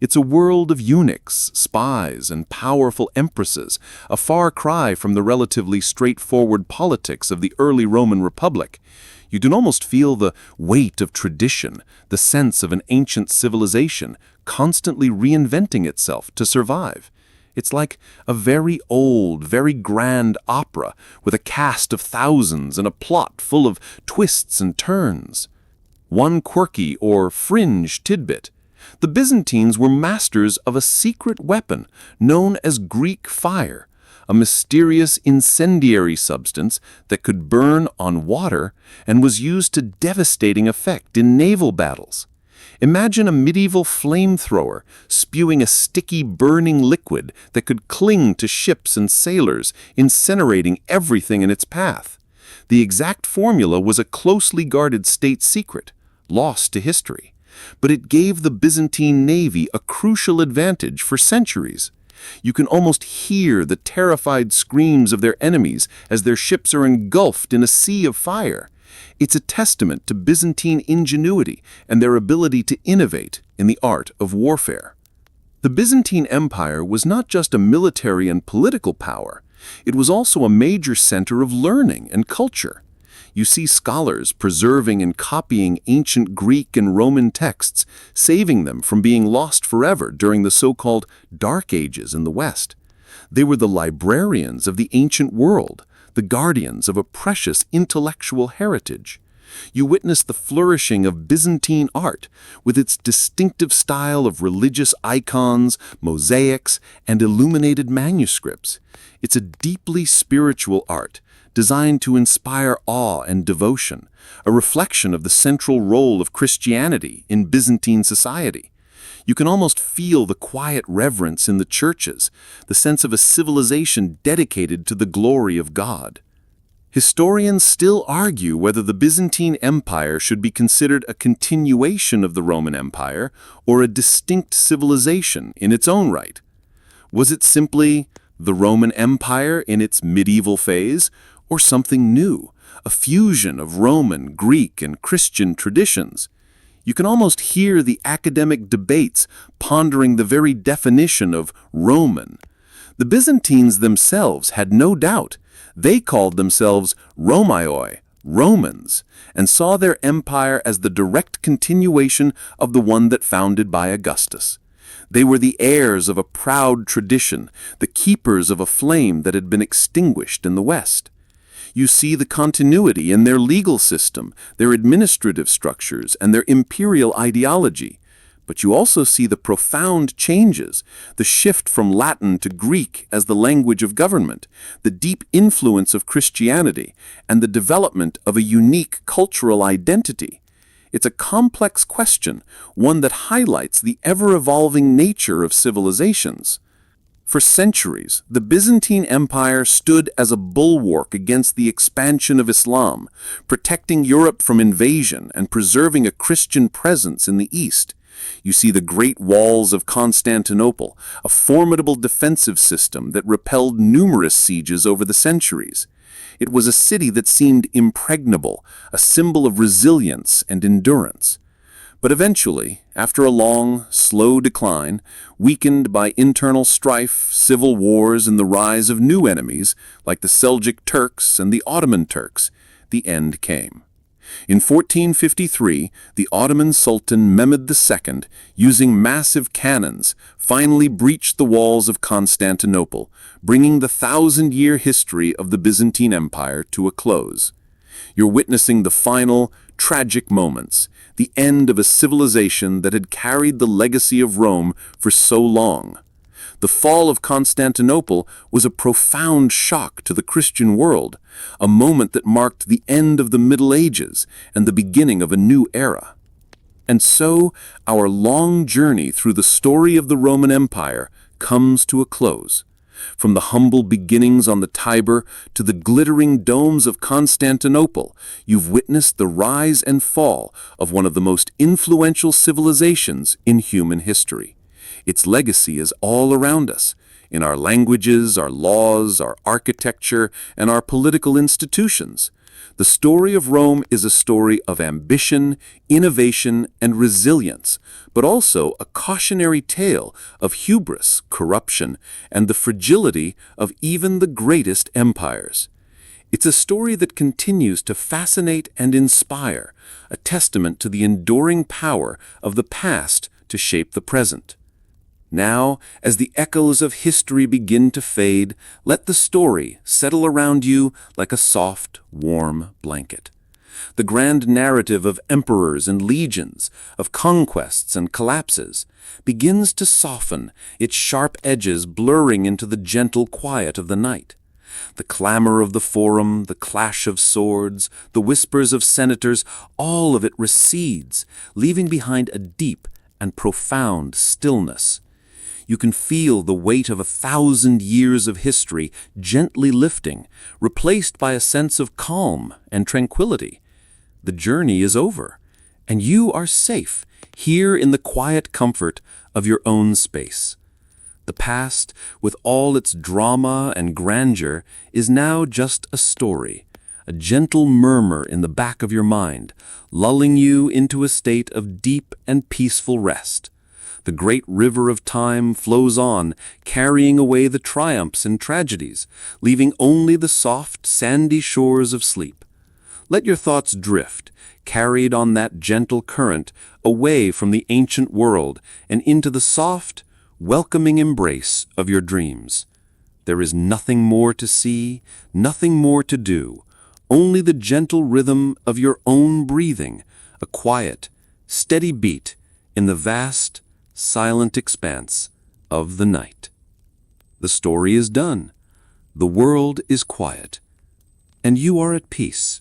It's a world of eunuchs, spies, and powerful empresses, a far cry from the relatively straightforward politics of the early Roman Republic. You can almost feel the weight of tradition, the sense of an ancient civilization constantly reinventing itself to survive. It's like a very old, very grand opera with a cast of thousands and a plot full of twists and turns. One quirky or fringe tidbit. The Byzantines were masters of a secret weapon known as Greek fire, a mysterious incendiary substance that could burn on water and was used to devastating effect in naval battles. Imagine a medieval flamethrower spewing a sticky, burning liquid that could cling to ships and sailors, incinerating everything in its path. The exact formula was a closely guarded state secret, lost to history. But it gave the Byzantine navy a crucial advantage for centuries. You can almost hear the terrified screams of their enemies as their ships are engulfed in a sea of fire. It's a testament to Byzantine ingenuity and their ability to innovate in the art of warfare. The Byzantine Empire was not just a military and political power, it was also a major center of learning and culture. You see scholars preserving and copying ancient Greek and Roman texts, saving them from being lost forever during the so-called Dark Ages in the West. They were the librarians of the ancient world, the guardians of a precious intellectual heritage. You witness the flourishing of Byzantine art, with its distinctive style of religious icons, mosaics, and illuminated manuscripts. It's a deeply spiritual art, designed to inspire awe and devotion, a reflection of the central role of Christianity in Byzantine society. You can almost feel the quiet reverence in the churches, the sense of a civilization dedicated to the glory of God. Historians still argue whether the Byzantine Empire should be considered a continuation of the Roman Empire or a distinct civilization in its own right. Was it simply the Roman Empire in its medieval phase, or something new, a fusion of Roman, Greek, and Christian traditions? You can almost hear the academic debates pondering the very definition of Roman. The Byzantines themselves had no doubt. They called themselves Romaioi, Romans, and saw their empire as the direct continuation of the one that founded by Augustus. They were the heirs of a proud tradition, the keepers of a flame that had been extinguished in the West. You see the continuity in their legal system, their administrative structures, and their imperial ideology. But you also see the profound changes, the shift from Latin to Greek as the language of government, the deep influence of Christianity, and the development of a unique cultural identity. It's a complex question, one that highlights the ever-evolving nature of civilizations. For centuries, the Byzantine Empire stood as a bulwark against the expansion of Islam, protecting Europe from invasion and preserving a Christian presence in the East. You see the Great Walls of Constantinople, a formidable defensive system that repelled numerous sieges over the centuries. It was a city that seemed impregnable, a symbol of resilience and endurance. But eventually, after a long, slow decline, weakened by internal strife, civil wars, and the rise of new enemies, like the Seljuk Turks and the Ottoman Turks, the end came. In 1453, the Ottoman Sultan Mehmed II, using massive cannons, finally breached the walls of Constantinople, bringing the 1,000-year history of the Byzantine Empire to a close. You're witnessing the final, tragic moments, the end of a civilization that had carried the legacy of Rome for so long. The fall of Constantinople was a profound shock to the Christian world, a moment that marked the end of the Middle Ages and the beginning of a new era. And so, our long journey through the story of the Roman Empire comes to a close. From the humble beginnings on the Tiber to the glittering domes of Constantinople, you've witnessed the rise and fall of one of the most influential civilizations in human history. Its legacy is all around us, in our languages, our laws, our architecture, and our political institutions. The story of Rome is a story of ambition, innovation, and resilience, but also a cautionary tale of hubris, corruption, and the fragility of even the greatest empires. It's a story that continues to fascinate and inspire, a testament to the enduring power of the past to shape the present. Now, as the echoes of history begin to fade, let the story settle around you like a soft, warm blanket. The grand narrative of emperors and legions, of conquests and collapses, begins to soften, its sharp edges blurring into the gentle quiet of the night. The clamor of the forum, the clash of swords, the whispers of senators, all of it recedes, leaving behind a deep and profound stillness. You can feel the weight of 1,000 years of history gently lifting, replaced by a sense of calm and tranquility. The journey is over, and you are safe here in the quiet comfort of your own space. The past, with all its drama and grandeur, is now just a story, a gentle murmur in the back of your mind, lulling you into a state of deep and peaceful rest. The great river of time flows on, carrying away the triumphs and tragedies, leaving only the soft, sandy shores of sleep. Let your thoughts drift, carried on that gentle current, away from the ancient world and into the soft, welcoming embrace of your dreams. There is nothing more to see, nothing more to do, only the gentle rhythm of your own breathing, a quiet, steady beat in the vast, silent expanse of the night. The story is done. The world is quiet. and you are at peace.